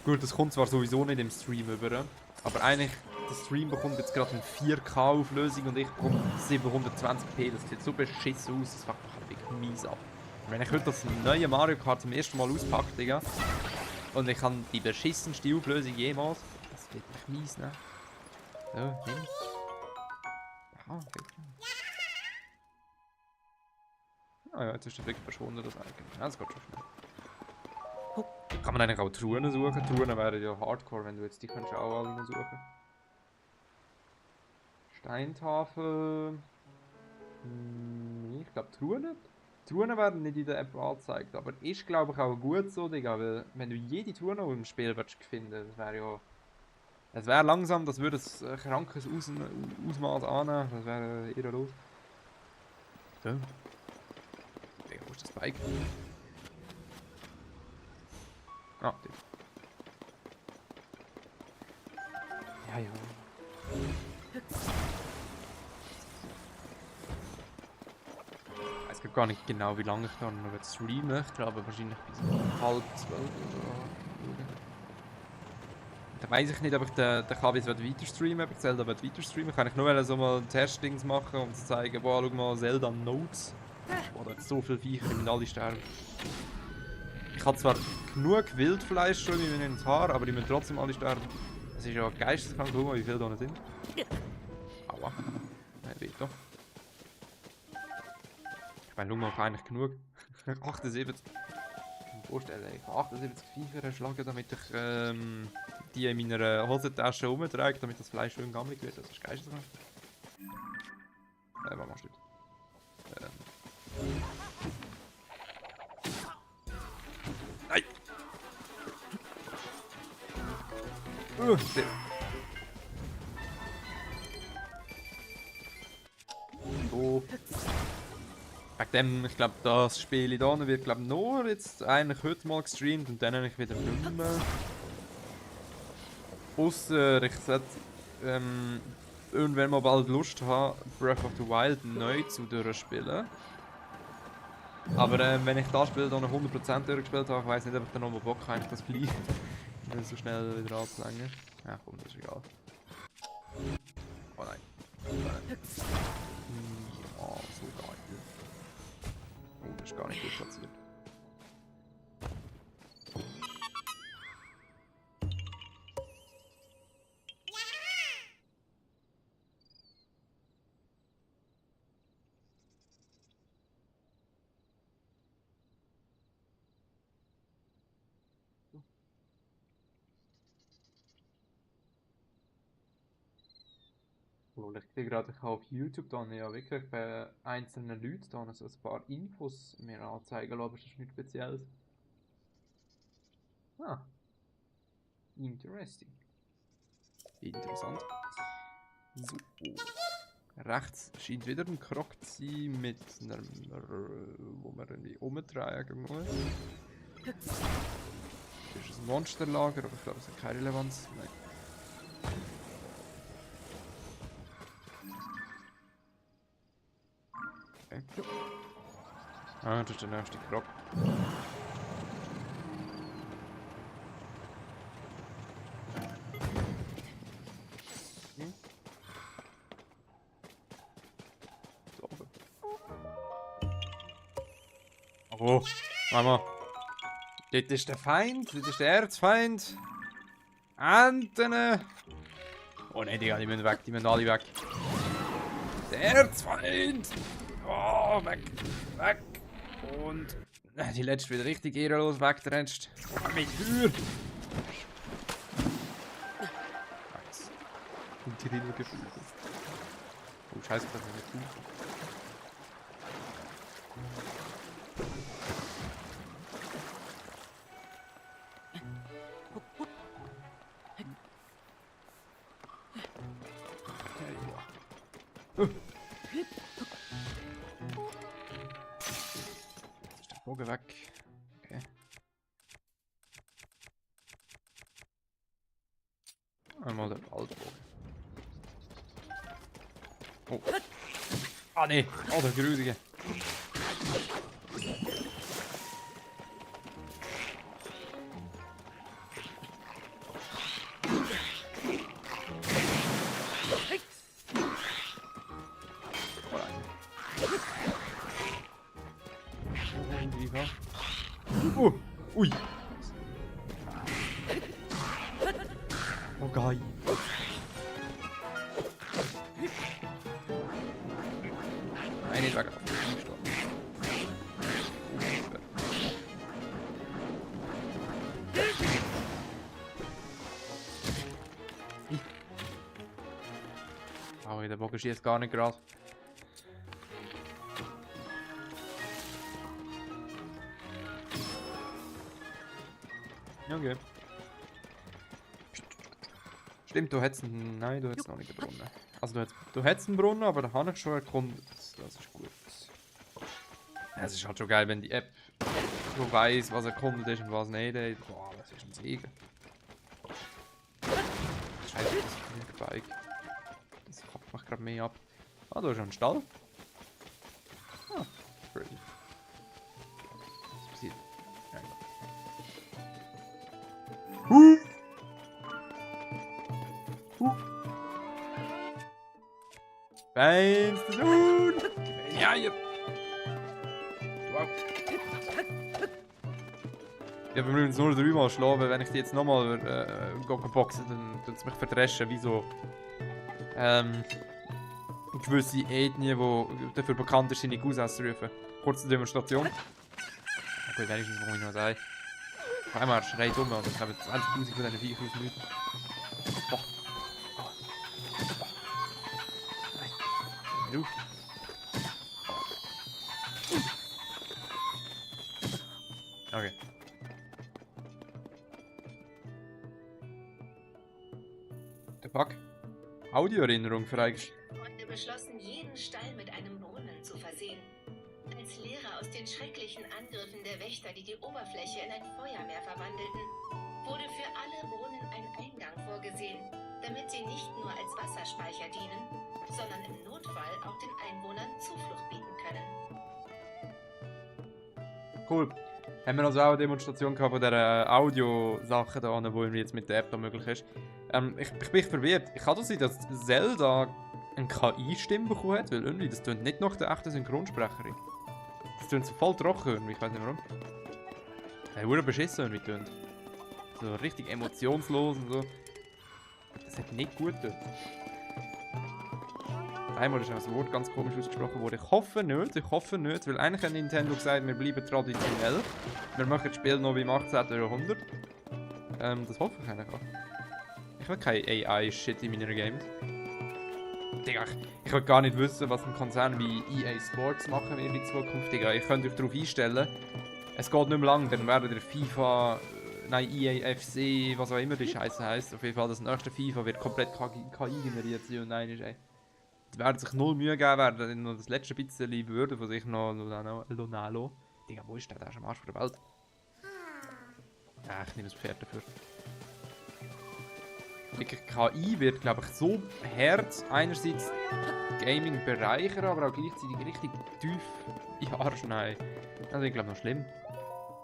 Gut, das kommt zwar sowieso nicht im Stream über, aber eigentlich, der Stream bekommt jetzt gerade eine 4K-Auflösung und ich bekomme 720p. Das sieht so beschissen aus, das fuckt mich wirklich mies ab. Und wenn ich heute das neue Mario Kart zum ersten Mal auspacke, Digga, und ich habe die beschissenste Auflösung jemals, das wird mich mies, ne? So, nimm. Aha, okay. Ah ja, jetzt ist der Blick verschwunden, das Icon. Ja, das geht schon schnell. Kann man eigentlich auch Truhen suchen? Truhen wären ja Hardcore, wenn du jetzt die kannst du auch alle suchen. Steintafel. Ich glaube Truhen nicht. Truhen werden nicht in der App angezeigt, aber ist glaube ich auch gut so, Digga, weil wenn du jede Truhe noch im Spiel würdest finden, das wäre ja... Es wäre langsam, das würde ein krankes Ausmaß annehmen, das wäre eher los. So. Digga, wo ist das Bike? Ah, dort. Ja, ja. Ich weiß gar nicht genau, wie lange ich da noch streamen. Ich glaube wahrscheinlich bis 11:30 oder so. Da weiß ich nicht, ob ich den KWs weiter streamen will. Ich Zelda weiter streamen. Kann ich nur so mal Testings machen, um zu zeigen, boah, schau mal, Zelda Notes. Boah, da hat so viele Viecher, die müssen alle sterben. Ich habe zwar genug Wildfleisch schon in meinem Haar, aber die müssen trotzdem alle sterben. Das ist ja geisteskrank, guck mal, wie viele da noch sind. Aua. Nein, weh doch. Ich meine, schau mal, ich habe eigentlich genug. 78. Vorstellen, ich habe 78 Viecher erschlagen, damit ich die in meiner Hosentasche rumtrage, damit das Fleisch schön gammelig wird. Das ist geisteskrank. Was machst du jetzt? Nein! Sehr. So. Wegen dem, ich glaube, das Spiel hier wird glaub, nur jetzt eigentlich heute mal gestreamt und dann eigentlich wieder nicht mehr. Ausser ich sollte irgendwann mal bald Lust haben, Breath of the Wild neu zu durchspielen. Aber wenn ich das Spiel dann noch 100% durchgespielt habe, ich weiß nicht, ob ich dann noch mal Bock habe, das gleich so schnell wieder anzulangen. Ja komm, das ist egal. Oh nein. Ja, so geil. Oh, das ist gar nicht gut platziert. Lol, ich sehe gerade, ich habe auf YouTube dann ja wirklich bei einzelnen Leuten dann so ein paar Infos mir anzeigen lassen, aber das ist nichts Spezielles. Ah, interesting. Interessant. So. Rechts scheint wieder ein Krog zu sein mit einer, wo man irgendwie umtragen muss. Das ist ein Monsterlager, aber ich glaube, es hat keine Relevanz. Nein. Okay. Ah, das ist der nächste Krog. Hm. Da oben. Oh, Mama. Dort ist der Feind, dort ist der Erzfeind. Enten! Oh nein, die müssen weg, die müssen alle weg. Der Erzfeind! Oh, weg, weg. Und die letzte wieder richtig ehrenlos weggerennt. Mit Tür! Nice. Und die Rinne gefühlt. Oh, scheiße, das ist nicht gut. Ist der Bogen weg? Okay. Einmal der Waldbogen. Oh. Ah nee, oh der Grudige. Ui. Oh geil. Nein, nicht weg. Oh, der Bogen schießt gar nicht gerade. Okay. Stimmt, du hättest einen... Nein, du hättest noch nicht einen Brunnen. Also du hättest einen Brunnen, aber da habe ich schon erkundet. Das ist gut. Es ist halt schon geil, wenn die App so weiss, was erkundet ist und was nicht. Ey. Boah, das ist ein Segen. Scheiße, das Flugbike. Das fuckt mich gerade mehr ab. Ah, da ist ein Stall. Ah, pretty. Was passiert? Ja, egal. Feinste Dude! Ja, hier! Wow. Ja, wir müssen uns nur 3-mal schlagen, wenn ich die jetzt nochmal boxen, dann tut es mich verdreschen, wie so eine gewisse Ethnie, die dafür bekannt ist, seine Cousins zu rufen. Kurze Demonstration. Gut, wenigstens muss ich noch sagen. Auf einmal schreit um und ich habe 20.000 von diesen Viechern aus nichts. Boah. Nein. Du. Okay. Der Bug. Audioerinnerung vielleicht. Freunde beschlossen, jeden Stall mit einem Brunnen zu versehen. Als Lehre aus den schrecklichen Angriffen der Wächter, die die Oberfläche in ein Feuermeer verwandelten, wurde für alle Brunnen ein Eingang vorgesehen, damit sie nicht nur als Wasserspeicher dienen, sondern im Notfall auch den Einwohnern Zuflucht bieten können. Cool. Haben wir also auch eine Demonstration gehabt von dieser Audio-Sache da, die jetzt mit der App da möglich ist. Ich bin verwirrt. Ich kann doch sein, dass Zelda eine KI-Stimme bekommen hat, weil irgendwie, das tönt nicht nach der echten Synchronsprecherin. Das tönt so voll trocken irgendwie, ich weiß nicht warum. Er wurde beschissen irgendwie tönt. So richtig emotionslos und so. Das hat nicht gut tönt. Einmal ist das Wort ganz komisch ausgesprochen worden. Ich hoffe nicht, weil eigentlich hat Nintendo gesagt, wir bleiben traditionell. Wir machen das Spiel noch wie im 18. Jahrhundert. Das hoffe ich eigentlich auch. Ich will keine AI-Shit in meinen Games. Digga, ich will gar nicht wissen, was ein Konzern wie EA Sports machen wird in Zukunft. Digga, ihr könnt euch darauf einstellen. Es geht nicht mehr lang, dann werden der FIFA, nein, EA FC, was auch immer die Scheiße heisst. Auf jeden Fall, das nächste FIFA wird komplett KI generiert sein und nein ist, ey. Die werden sich null Mühe geben, werden noch das letzte bisschen Würde von sich noch Lonalo. Digga, wo ist der? Der ist am Arsch der Welt. Ja, ich nehme das Pferd dafür. Wirklich, KI wird, glaube ich, so hart einerseits Gaming bereichern, aber auch gleichzeitig richtig tief in den Arsch nehmen. Das ist, glaube ich, noch schlimm.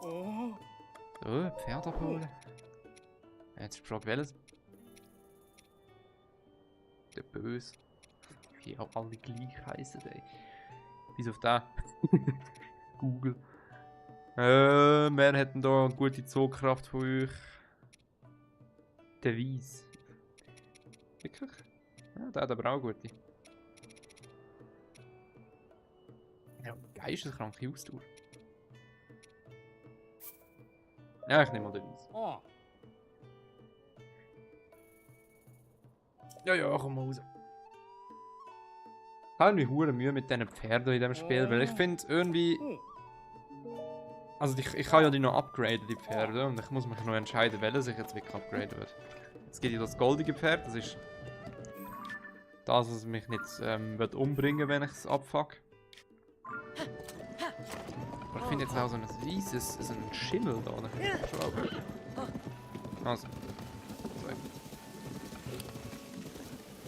So, Pferd abholen. Jetzt ist die Frage, welches? Der Böse. Die auch alle gleich heißen, ey. Bis auf da. Google. Wer hat denn da eine gute Zugkraft von euch? Der Weiss. Wirklich? Ja, der hat aber auch eine gute. Ja, geisteskranke Ausdauer. Ja, ich nehme mal den Weiss. Ja, komm mal raus. Ich habe irgendwie hure Mühe mit diesen Pferden in diesem Spiel, weil ich finde irgendwie... Also ich kann ja die noch upgraden, die Pferde, und ich muss mich noch entscheiden, welches ich jetzt wirklich upgraden wird. Jetzt gibt es das goldige Pferd, das ist das, was mich nicht wird umbringen, wenn ich es abfuck. Aber ich finde jetzt auch so ein weißes, so ein Schimmel da, da kann ich schon auch. Also.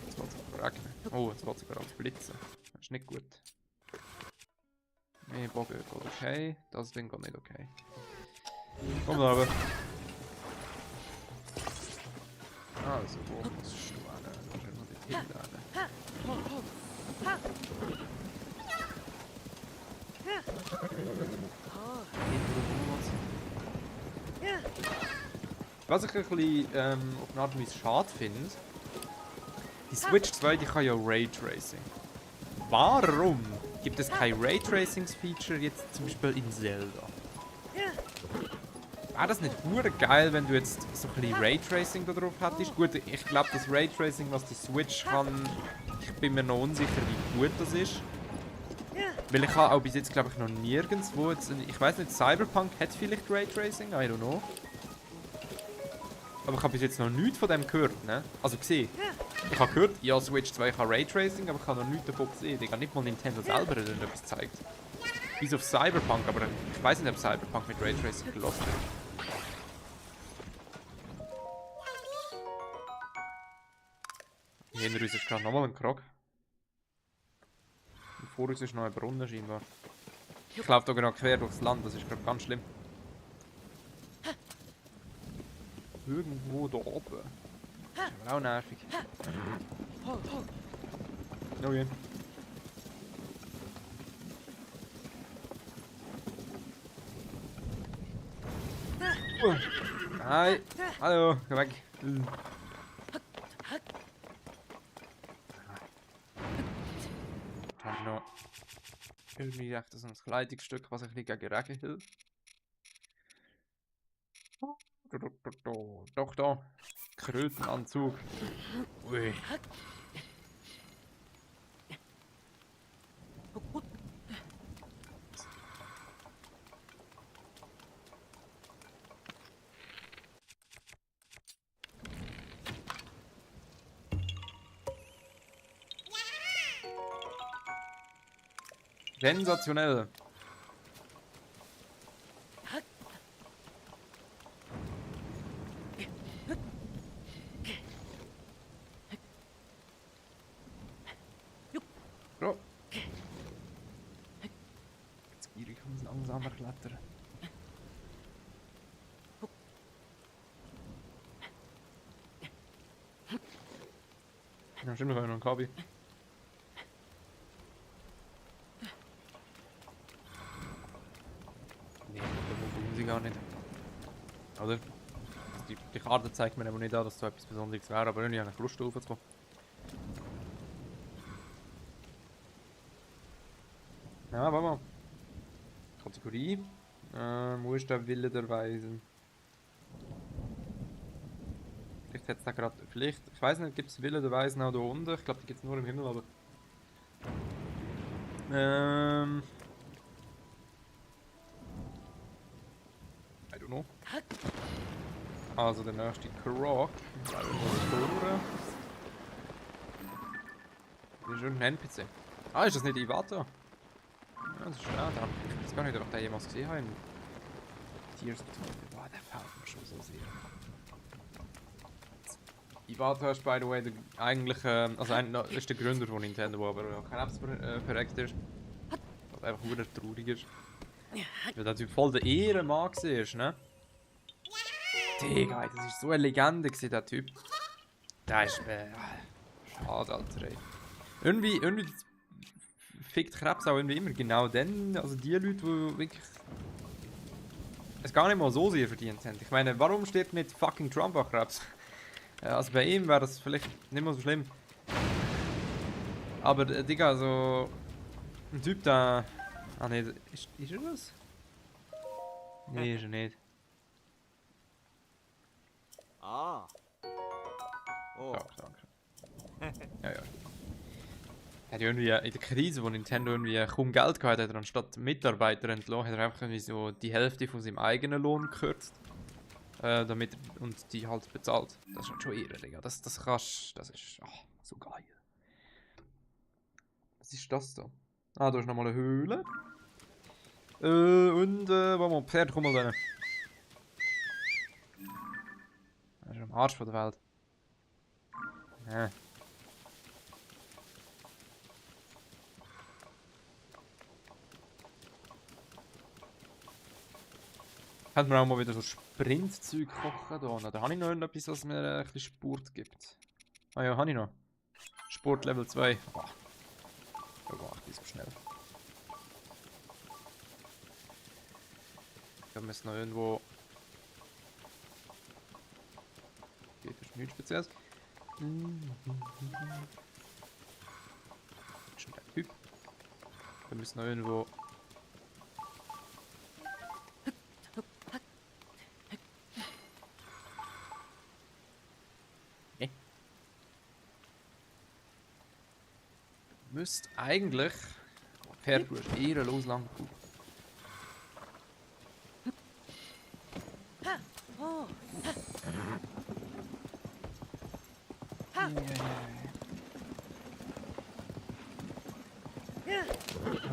Jetzt wird es regnen. Oh, jetzt wird es sogar auch blitzen. Das ist nicht gut. Nee, Bogen geht okay. Das Ding geht nicht okay. Komm da aber. Also, wo musst du an? Da können wir nicht hin. Was ich ein bisschen auf eine Art und Weise schade finde, die Switch 2 die kann ja Raytracing. Warum gibt es kein Raytracing-Feature jetzt zum Beispiel in Zelda? Wäre das nicht hure geil, wenn du jetzt so ein bisschen Raytracing da drauf hättest? Gut, ich glaube, das Raytracing, was die Switch kann, ich bin mir noch unsicher, wie gut das ist. Weil ich habe auch bis jetzt, glaube ich, noch nirgendwo jetzt, ich weiß nicht, Cyberpunk hat vielleicht Raytracing, I don't know. Aber ich habe bis jetzt noch nichts von dem gehört, ne? Also gesehen. Ich habe gehört, ja, Switch 2 kann Raytracing, aber ich habe noch nichts davon gesehen. Ich habe nicht mal Nintendo selber etwas gezeigt. Bis auf Cyberpunk, aber ich weiß nicht, ob Cyberpunk mit Raytracing gelaufen wird. Hinter uns ist gerade nochmal ein Krog. Und vor uns ist noch ein Brunnen scheinbar. Ich laufe da gerade quer durchs Land, das ist gerade ganz schlimm. Irgendwo da oben. Das ist aber auch nervig. Oh je. Hi. Hallo, geh weg. Ich habe noch irgendwie echt so ein Kleidungsstück, was ein bisschen gegen Regen hilft. Doch da. Krötenanzug. Ui. Sensationell. So. Jetzt gierig uns langsamer klettern. Ja, stimmt, wir haben noch ein Kabi. Nee, da brauchen sie gar nicht. Oder? Die Karte zeigt mir aber nicht an, dass so etwas Besonderes wäre, aber irgendwie habe ich Lust drauf zu kommen. Ja, warte mal. Kategorie. Wo ist der Wille der Weisen? Vielleicht hat es da gerade. Vielleicht. Ich weiß nicht, gibt es Wille der Weisen auch da unten? Ich glaube, die gibt es nur im Himmel, aber. I don't know. Also der nächste Croc. Das ist ein NPC. Ah, ist das nicht Iwata? Ja, das ist schade. Ich weiß gar nicht, ob ich den jemals gesehen habe. Tears of the Kingdom. Boah, der fällt mir schon so sehr. Iwata ist, by the way, der eigentliche, also ist der Gründer von Nintendo, aber ja, Krebs verreckt ist. Was einfach nur traurig ist. Weil der Typ voll der Ehrenmann war, ne? Digga, das ist so eine Legende gewesen, der Typ. Der ist, schade, Alter, ey. Irgendwie fickt Krebs auch irgendwie immer genau dann, also die Leute, die wirklich es gar nicht mal so sehr verdient haben. Ich meine, warum steht nicht fucking Trump an Krebs? Also bei ihm wäre das vielleicht nicht mehr so schlimm. Aber Digga, so ein Typ da. Ah ne, ist er das? Nee, ist er nicht. Ah. Oh. Ja, danke. Ja, ja. Er hat ja irgendwie in der Krise, wo Nintendo irgendwie kaum Geld gehabt hat, anstatt Mitarbeiter entlassen, hat er einfach irgendwie so die Hälfte von seinem eigenen Lohn gekürzt. Damit und die halt bezahlt. Das ist halt schon irre, Digga. Das kannst. Das ist so geil. Was ist das da? Ah, da ist nochmal eine Höhle. Warte mal, Pferd, komm mal rein. Das ist am Arsch von der Welt. Ja. Könnte man auch mal wieder so Sprintzeug kochen da. Da habe ich noch etwas, was mir ein bisschen Sport gibt. Ah ja, habe ich noch. Sport Level 2. Oh. Oh Gott, die ist so schnell. Wir müssen noch irgendwo. Okay, das ist nichts Spezielles. Das ist ein Typ. Wir müssen noch irgendwo. Müsst eigentlich. Pferd, du hast ehrenlos lang gebraucht.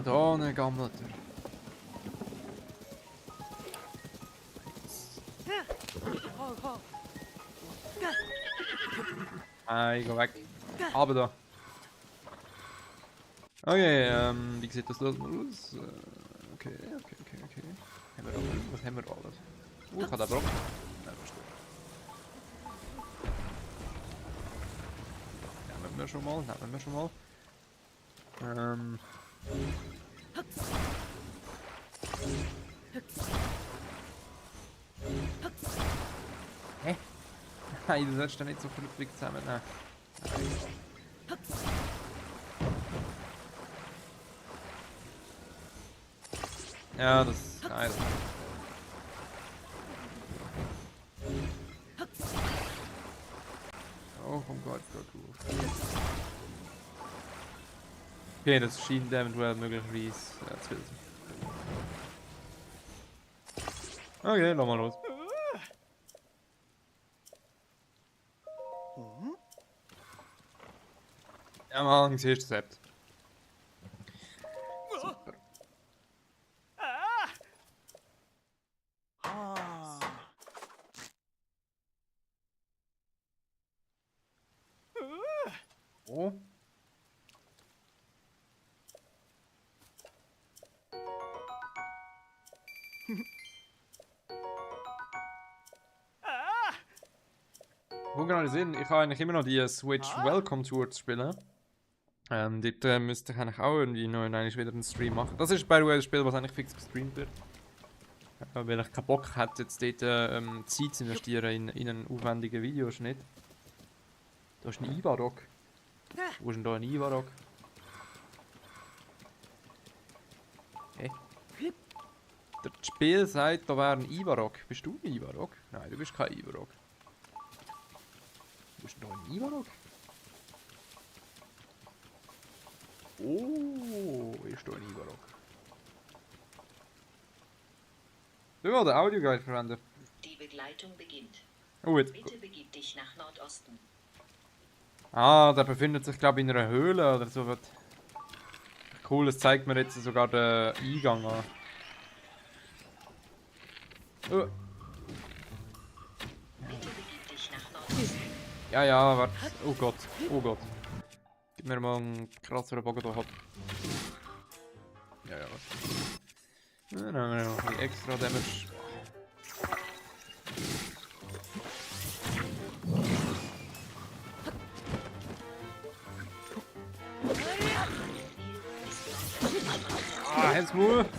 Da ne gammelt er. Ich geh weg. Aber da. Okay, wie sieht das aus? Okay. Haben wir alles? Was haben wir alles? Ich habe den Brock. Nein, was stimmt. Nehmen wir schon mal. Hä? Nein, du sollst da nicht so vernünftig zusammen. Nein. Ja, das. Nein. Oh, vom Gott, okay, das schien eventuell möglicherweise zu viel. Okay, lass mal los. Ja, Mann, siehst du das Rezept. Super. Oh. Wo genau die sind, ich habe eigentlich immer noch die Switch Welcome Tour zu spielen. Dort müsste ich eigentlich auch irgendwie noch wieder einen Stream machen. Das ist by the way das Spiel, was eigentlich fix gestreamt wird. Weil ich keinen Bock hätte, jetzt dort Zeit zu investieren in einen aufwendigen Videoschnitt. Da ist ein Ivarok. Wo ist denn da ein Ivarok? Hey. Das Spiel sagt, da wäre ein Ivarok. Bist du ein Ivarok? Nein, du bist kein Ivarok. ist denn da ein Ivarok? Oh, ist da ein Ivarok. Sollen wir den Audioguide verwenden? Die Begleitung beginnt. Oh, jetzt. Bitte begib dich nach Nordosten. Ah, der befindet sich, glaube ich, in einer Höhle oder so was. Cool, das zeigt mir jetzt sogar den Eingang an. Oh. Bitte begib dich nach Nordosten. Ja, ja, warte. Oh Gott, oh Gott. Gib mir mal einen krasseren Bogen da. Ja, ja, warte. Dann haben wir noch ein bisschen extra Damage. Ah, Hands Move!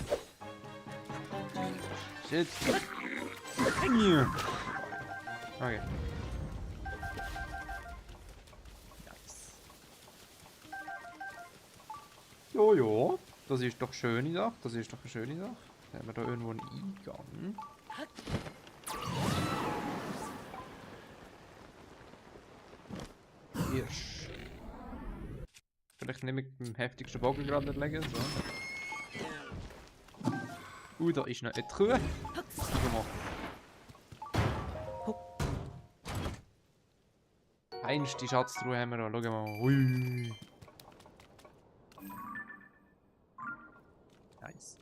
Shit! Okay. Nice. Jojo, das ist doch eine schöne Sache. Das ist doch eine schöne Sache. Dann haben wir da irgendwo einen Eingang. Hirsch. Vielleicht nicht mit dem heftigsten Bogen gerade erlegen. So. Da ist noch eine Truhe. Schau mal. Einst die Schatztruhe haben wir da. Schau mal. Hui. Nice.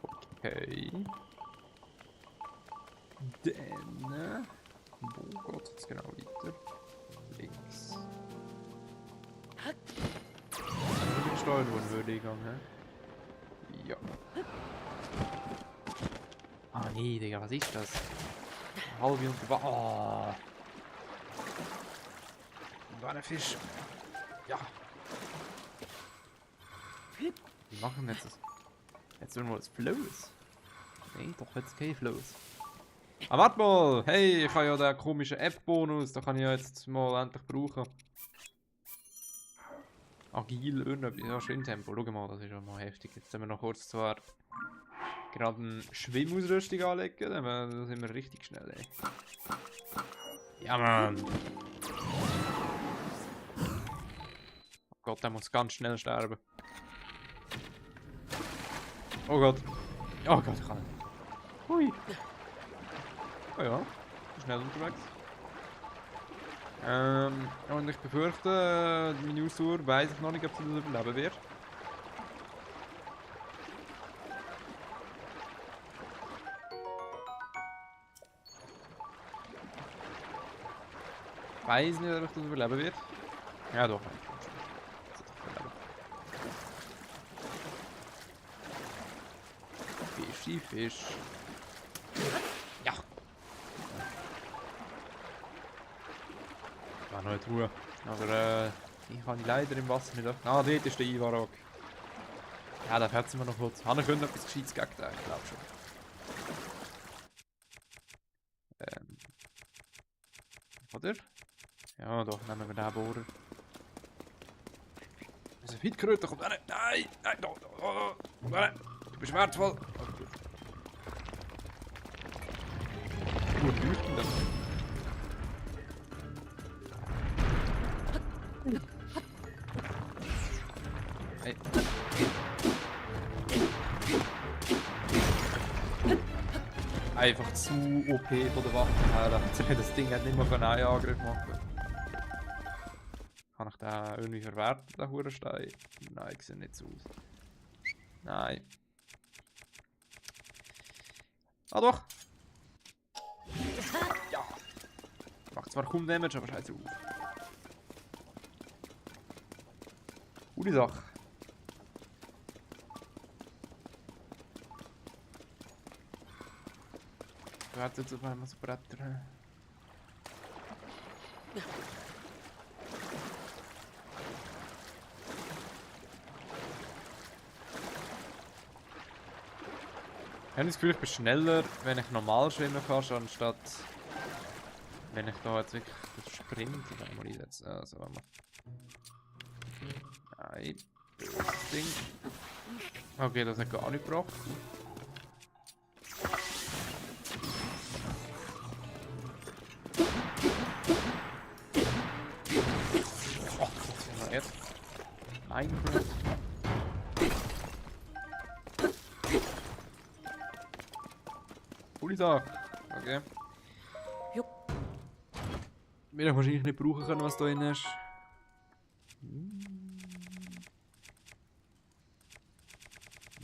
Okay. Dann. Wo geht es jetzt genau weiter? Links. Ich bin steuern, wo würde ich gehen, hä? Ja. Ah nee, Digga, was ist das? Halbe unter Wasser. Oh. Da ein Fisch. Ja. Wie machen wir jetzt das? Jetzt irgendwo das Floß? Nee, doch jetzt kein Floß. Ah, warte mal! Hey, ich habe ja den komischen App-Bonus, da kann ich ja jetzt mal endlich brauchen. Agil, irgendetwas, ja, Schwimmtempo. Schau mal, das ist ja mal heftig. Jetzt haben wir noch kurz zwar gerade eine Schwimmausrüstung anlegen, dann sind wir richtig schnell, ey. Ja, Mann! Oh Gott, der muss ganz schnell sterben. Oh Gott. Oh Gott, ich kann nicht. Hui. Oh ja, schnell unterwegs. Und ich befürchte, meine Ausdauer weiss ich noch nicht, ob sie das überleben wird. Weiß nicht, ob ich das überleben wird. Ja doch. Fischi, Fisch. Ja. War noch eine Truhe. Aber ich kann leider im Wasser nicht öffnen. Ah, dort ist der Ivarok. Ja, da fährt wir noch kurz. Hanna könnte etwas Gescheites gegen den, ich glaube schon. Oder? Ja, doch, nehmen wir den Bohrer. Also Hitkröte kommt. Nein, nein, nein, da, nein, du bist wertvoll. Also, gut leuchten das. Hey. Einfach zu OP von der Waffe her. Das Ding hat nicht mehr einen Angriff machen. Kann ich den irgendwie verwerten, den Hurenstein? Nein, sieht nicht so aus. Nein. Ah doch! Ja! Macht zwar kaum Damage, aber scheiße auf. Gute Sache. Ich warte jetzt auf einmal so Bretter. Ich habe das Gefühl, ich bin schneller, wenn ich normal schwimmen kann, anstatt wenn ich da jetzt wirklich das Sprint mal einsetze. Also, warte mal. Nein, böses Ding. Okay, das hat gar nicht gebracht. Minecraft. Coole Sache. Okay. Jupp. Wir haben wahrscheinlich nicht brauchen können, was du drin hast.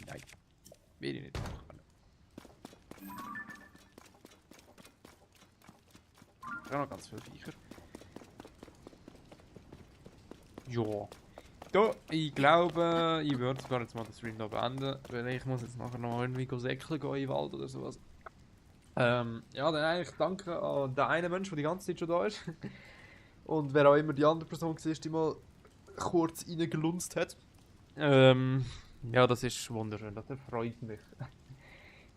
Nein. Will ich nicht brauchen können. Ich habe noch ganz viele Viecher. Ja. Da, ich glaube, ich würde sogar jetzt mal den Stream da beenden, weil ich muss jetzt nachher noch irgendwie säckeln gehen in den Wald oder sowas. Ja, dann eigentlich danke an den einen Menschen, der die ganze Zeit schon da ist. Und wer auch immer die andere Person war, die mal kurz reingelunzt hat. Ja, das ist wunderschön, das freut mich.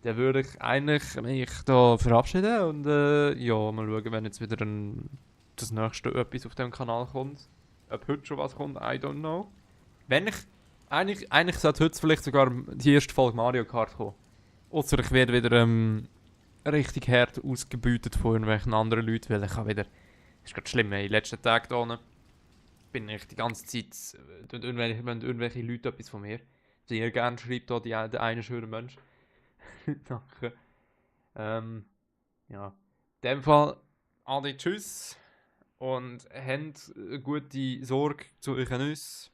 Dann würde ich eigentlich mich da verabschieden und ja, mal schauen, wenn jetzt wieder das nächste etwas auf dem Kanal kommt. Ob heute schon was kommt, I don't know. Wenn ich... Eigentlich sollte heute vielleicht sogar die erste Folge Mario Kart kommen. Ausser ich werde wieder richtig hart ausgebeutet von irgendwelchen anderen Leuten, weil ich habe wieder... Das ist gerade schlimm, in den letzten Tagen hier unten bin ich die ganze Zeit... wenn irgendwelche Leute etwas von mir sehr gerne schreibt, da der eine schöne Mensch. Danke. Ja. In dem Fall, Adi, tschüss. Und habt gute Sorge zu euren Nüssen.